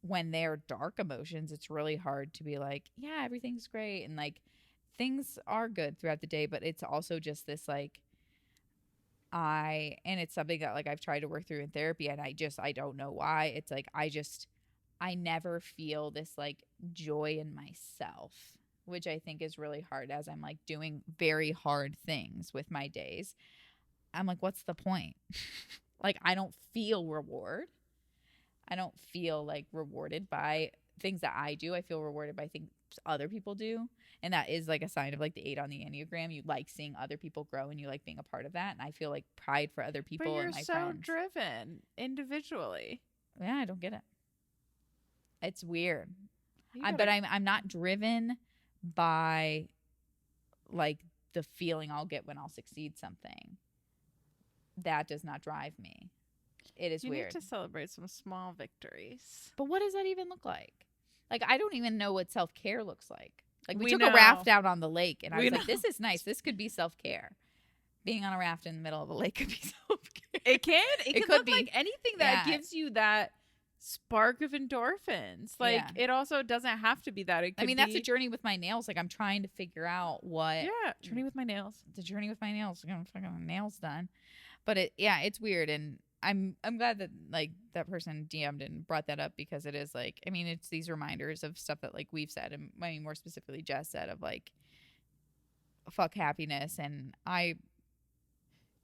when they're dark emotions, it's really hard to be like, yeah, everything's great and like things are good throughout the day, but it's also just this like and it's something that like I've tried to work through in therapy, and I don't know why. It's like I never feel this like joy in myself, which I think is really hard as I'm like doing very hard things with my days. I'm like, what's the point? Like, I don't feel reward. I don't feel like rewarded by things that I do. I feel rewarded by things other people do. And that is like a sign of like the 8 on the Enneagram. You like seeing other people grow and you like being a part of that. And I feel like pride for other people. But you're and my so friends. driven individually. Yeah, I don't get it. It's weird. But I'm not driven by like the feeling I'll get when I'll succeed something. That does not drive me. It is weird. You need to celebrate some small victories. But what does that even look like? Like, I don't even know what self-care looks like. Like, we took know. a raft out on the lake, and I was know. like, this is nice. This could be self-care. Being on a raft in the middle of a lake could be self-care. It can. It could look be. like anything that gives you that spark of endorphins. Like, it also doesn't have to be that. It could that's a journey with my nails. Like, I'm trying to figure out what. Yeah, journey with my nails. The journey with my nails. I'm fucking nails done. But it's weird, and I'm glad that like that person DM'd and brought that up, because it is like, I mean, it's these reminders of stuff that like we've said, and I mean more specifically Jess said, of like fuck happiness, and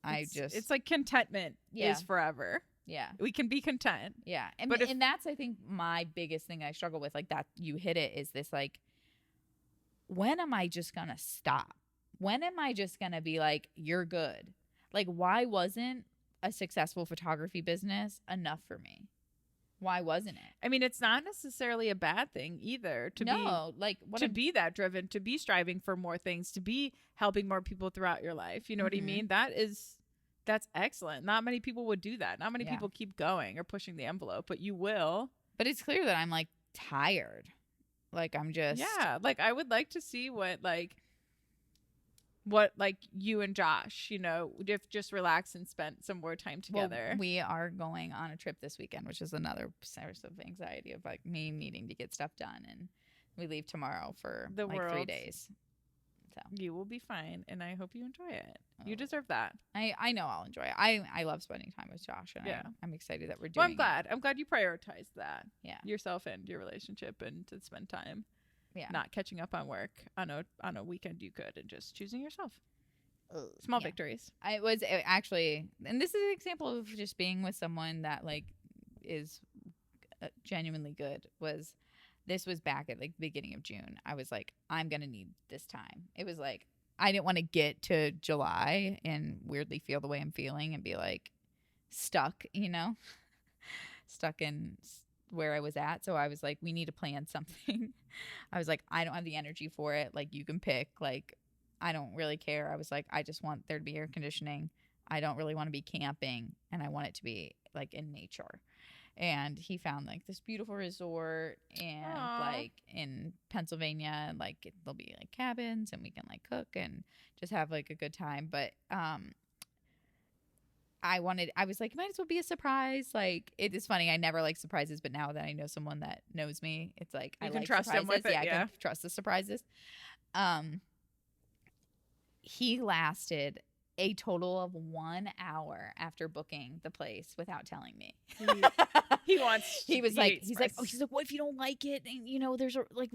it's like contentment is forever. Yeah, we can be content. Yeah, and that's I think my biggest thing I struggle with, like that you hit it, is this like, when am I just gonna stop? When am I just gonna be like, you're good? Like, why wasn't a successful photography business enough for me? Why wasn't it? I mean, it's not necessarily a bad thing either to be that driven, to be striving for more things, to be helping more people throughout your life. You know what I mean? That's excellent. Not many people would do that. Not many people keep going or pushing the envelope, but you will. But it's clear that I'm like tired. Like, I'm just. Yeah. Like, I would like to see what you and Josh, you know, if just relax and spend some more time together. Well, we are going on a trip this weekend, which is another source of anxiety of like me needing to get stuff done, and we leave tomorrow for 3 days. So you will be fine, and I hope you enjoy it. You deserve that. I know I'll enjoy it. I love spending time with Josh, and I'm excited that we're doing. Well, I'm glad you prioritized that. Yeah, yourself and your relationship, and to spend time. Yeah, not catching up on work on a weekend you could, and just choosing yourself. Small victories. I was actually, and this is an example of just being with someone that like is genuinely good. This was back at like the beginning of June. I was like, I'm gonna need this time. It was like I didn't want to get to July and weirdly feel the way I'm feeling and be like stuck, you know, stuck in where I was at. So I was like, we need to plan something. I was like, I don't have the energy for it. Like, you can pick. Like, I don't really care. I was like, I just want there to be air conditioning. I don't really want to be camping, and I want it to be like in nature. And he found like this beautiful resort and like in Pennsylvania, and like there'll be like cabins, and we can like cook and just have like a good time. But I was like, might as well be a surprise. Like, it is funny. I never like surprises, but now that I know someone that knows me, it's like I can trust him with it. Yeah, I can trust the surprises. He lasted a total of 1 hour after booking the place without telling me. He's like, what if you don't like it? And you know, there's we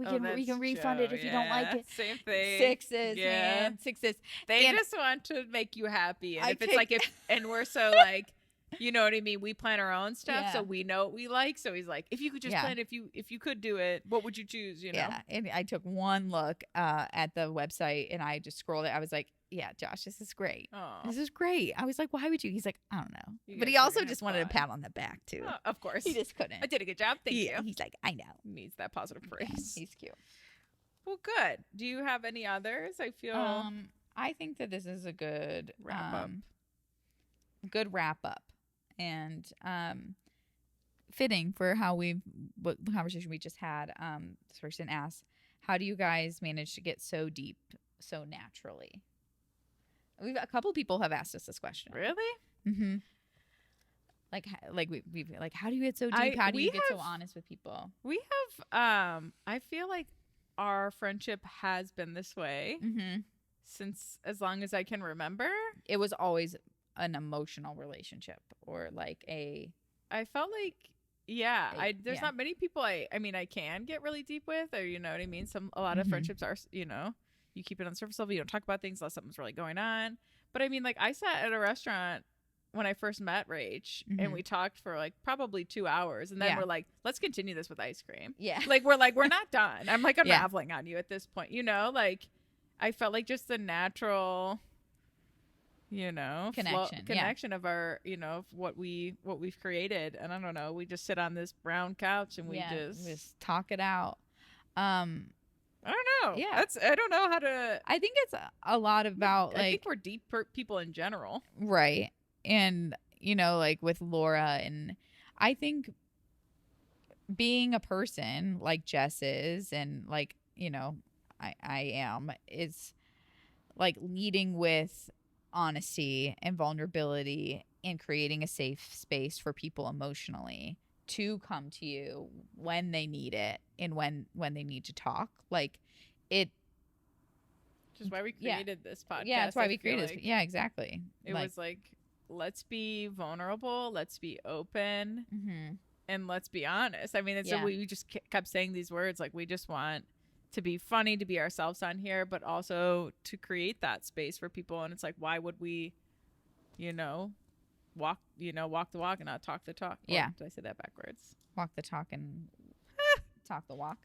can refund it if you don't like it. Same thing. Sixes, man. Sixes. They just want to make you happy. And and we're so like, you know what I mean? We plan our own stuff, so we know what we like. So he's like, if you could just plan, if you could do it, what would you choose? You know? Yeah. And I took one look at the website, and I just scrolled it. I was like, yeah, Josh, this is great. Aww. This is great. I was like, why would you? He's like, I don't know. But he also just wanted a pat on the back, too. Of course. He just couldn't. I did a good job. Thank you. He's like, I know. Needs that positive praise. Yeah, he's cute. Well, good. Do you have any others? I feel. I think that this is a good wrap up. good wrap up and fitting for what the conversation we just had. This person asks, how do you guys manage to get so deep so naturally? A couple people have asked us this question. Really? Mm-hmm. We've how do you get so deep? How do you get so honest with people? We have I feel like our friendship has been this way since as long as I can remember. It was always an emotional relationship, or like I felt like there's not many people I mean I can get really deep with, or you know what I mean. A lot of friendships are, you know, you keep it on the surface level. You don't talk about things unless something's really going on. But I mean, like I sat at a restaurant when I first met Rach and we talked for like probably 2 hours, and then we're like, let's continue this with ice cream. Yeah. We're not done. I'm like unraveling on you at this point, you know, like I felt like just the natural, you know, connection of our, you know, of what we've created. And I don't know, we just sit on this brown couch and we just talk it out. I don't know. Yeah. I don't know how to. I think it's a lot about I think we're deep people in general. Right. And, you know, like with Laura, and I think being a person like Jess is, and like, you know, I am, is like leading with honesty and vulnerability and creating a safe space for people emotionally to come to you when they need it and when they need to talk. Like it. Which is why we created this podcast. Yeah, that's why we created this. Yeah, exactly. It was like, let's be vulnerable, let's be open, and let's be honest. I mean, it's we just kept saying these words, like we just want to be funny, to be ourselves on here, but also to create that space for people. And it's like, why would we, you know, walk the walk and not talk the talk? Yeah. Or did I say that backwards? Walk the talk and talk the walk.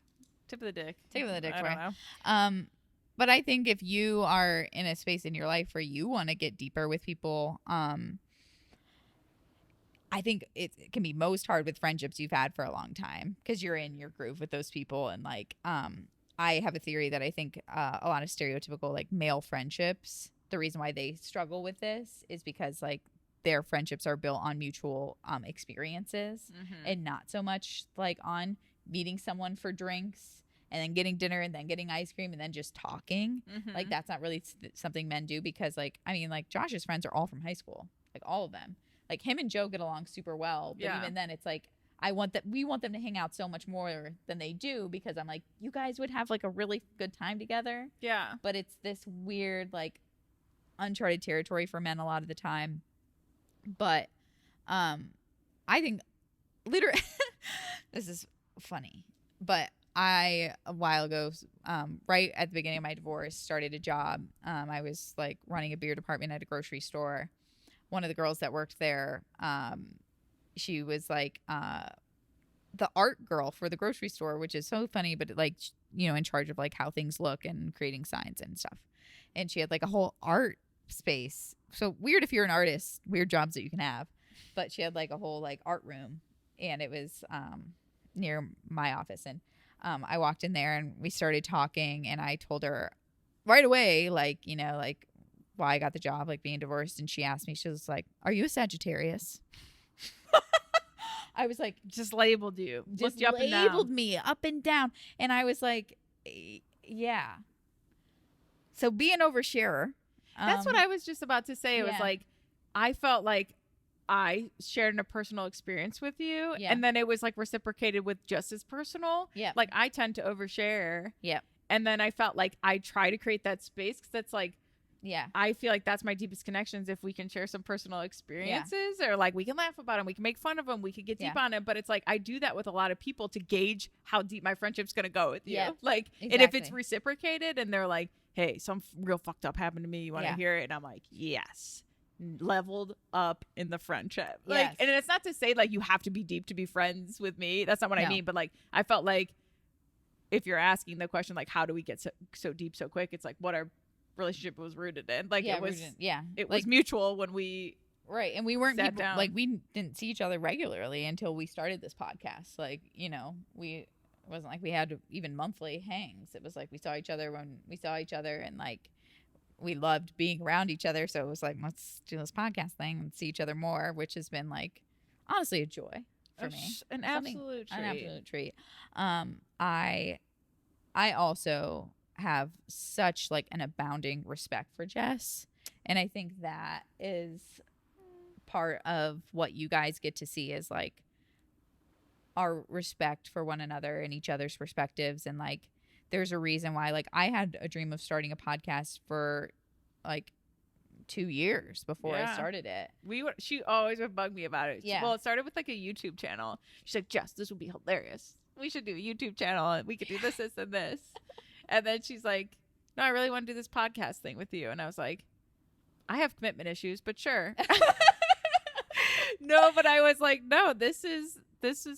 Tip of the dick. Tip of the dick. I don't know. But I think if you are in a space in your life where you want to get deeper with people, I think it can be most hard with friendships you've had for a long time, because you're in your groove with those people. And like, I have a theory that I think a lot of stereotypical like male friendships, the reason why they struggle with this is because like their friendships are built on mutual experiences and not so much like on meeting someone for drinks and then getting dinner and then getting ice cream and then just talking. Like that's not really something men do, because like, I mean, like Josh's friends are all from high school, like all of them. Like him and Joe get along super well, but even then it's like, we want them to hang out so much more than they do, because I'm like, you guys would have like a really good time together. Yeah. But it's this weird, like uncharted territory for men a lot of the time. But I think literally this is funny, but I, a while ago, right at the beginning of my divorce, started a job. I was like running a beer department at a grocery store. One of the girls that worked there, she was like the art girl for the grocery store, which is so funny, but like, you know, in charge of like how things look and creating signs and stuff. And she had like a whole art space. So weird if you're an artist, weird jobs that you can have. But she had like a whole like art room, and it was near my office. And I walked in there and we started talking, and I told her right away, like, you know, like why I got the job, like being divorced. And she asked me, she was like, are you a Sagittarius? I was like, just labeled you. Just labeled me up and down. And I was like, yeah. So be an oversharer. That's what I was just about to say. It was like, I felt like I shared a personal experience with you, and then it was like reciprocated with just as personal. Yeah. Like I tend to overshare. Yeah. And then I felt like I try to create that space, because that's like, I feel like that's my deepest connections, if we can share some personal experiences, or like we can laugh about them, we can make fun of them, we could get deep on it. But it's like I do that with a lot of people to gauge how deep my friendship's gonna go with you. Like, and if it's reciprocated and they're like, hey, some real fucked up happened to me, you want to hear it? And I'm like, yes, leveled up in the friendship. Like, and it's not to say like you have to be deep to be friends with me. That's not what I mean. But like, I felt like if you're asking the question, like, how do we get so deep so quick? It's like what our relationship was rooted in. Like it was, it was mutual when we and we weren't people, like we didn't see each other regularly until we started this podcast. Like, you know, it wasn't like we had even monthly hangs. It was like we saw each other when we saw each other, and like we loved being around each other. So it was like, let's do this podcast thing and see each other more, which has been like, honestly, a joy for me. An Something- absolute treat. An absolute treat. I also have such like an abounding respect for Jess. And I think that is part of what you guys get to see is like our respect for one another and each other's perspectives. And like, there's a reason why, like, I had a dream of starting a podcast for like 2 years before I started it. She always would bug me about it. Yeah. Well, it started with like a YouTube channel. She's like, Jess, this would be hilarious. We should do a YouTube channel and we could do this, this, and this. And then she's like, no, I really want to do this podcast thing with you. And I was like, I have commitment issues, but sure. No, but I was like, no, this is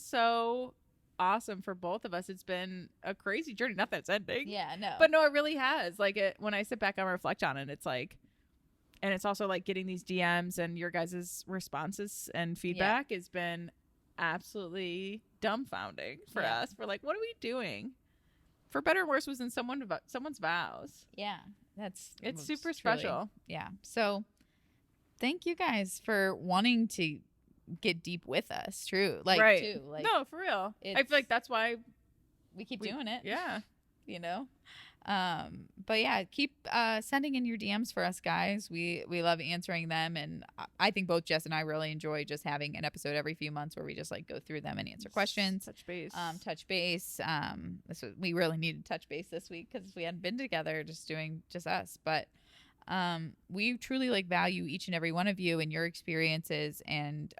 so awesome for both of us. It's been a crazy journey. Not that it's ending. Yeah, no. But no, it really has. Like, when I sit back and reflect on it, it's like, and it's also like getting these DMs and your guys' responses and feedback has been absolutely dumbfounding for us. We're like, what are we doing? For better or worse, was in someone's vows. Yeah, it's super special. Yeah. So thank you guys for wanting to get deep with us. True. Like, right. Too. Like, no, for real. I feel like that's why we keep doing it. Yeah. You know? But yeah, keep sending in your DMs for us, guys. We love answering them, and I think both Jess and I really enjoy just having an episode every few months where we just like go through them and answer questions, touch base. We really needed touch base this week because we hadn't been together, just doing just us. But we truly like value each and every one of you and your experiences, and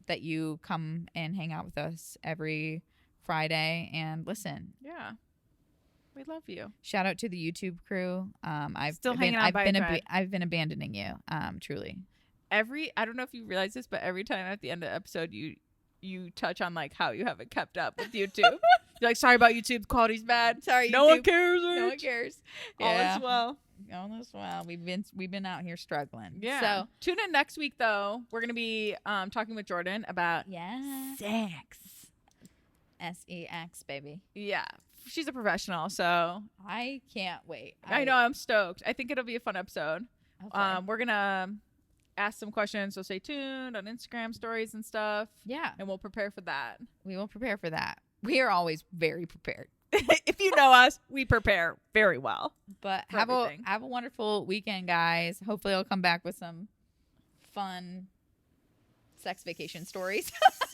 that you come and hang out with us every Friday and listen. Yeah. We love you. Shout out to the YouTube crew. I've been abandoning you. Truly. I don't know if you realize this, but every time at the end of the episode, you touch on like how you haven't kept up with YouTube. You're like, sorry about YouTube, the quality's bad. Sorry, no YouTube. one cares. No one cares. All is well. All is well. We've been out here struggling. Yeah. So tune in next week though. We're gonna be talking with Jordan about sex. SEX, baby. Yeah. She's a professional, so I can't wait. I know, I'm stoked. I think it'll be a fun episode. Okay. We're gonna ask some questions, so stay tuned on Instagram stories and stuff. Yeah, and we'll prepare for that. We will prepare for that. We are always very prepared. If you know us, we prepare very well. But have a wonderful weekend, guys. Hopefully, I'll come back with some fun sex vacation stories.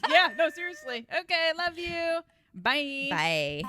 Yeah, no, seriously. Okay, love you. Bye. Bye.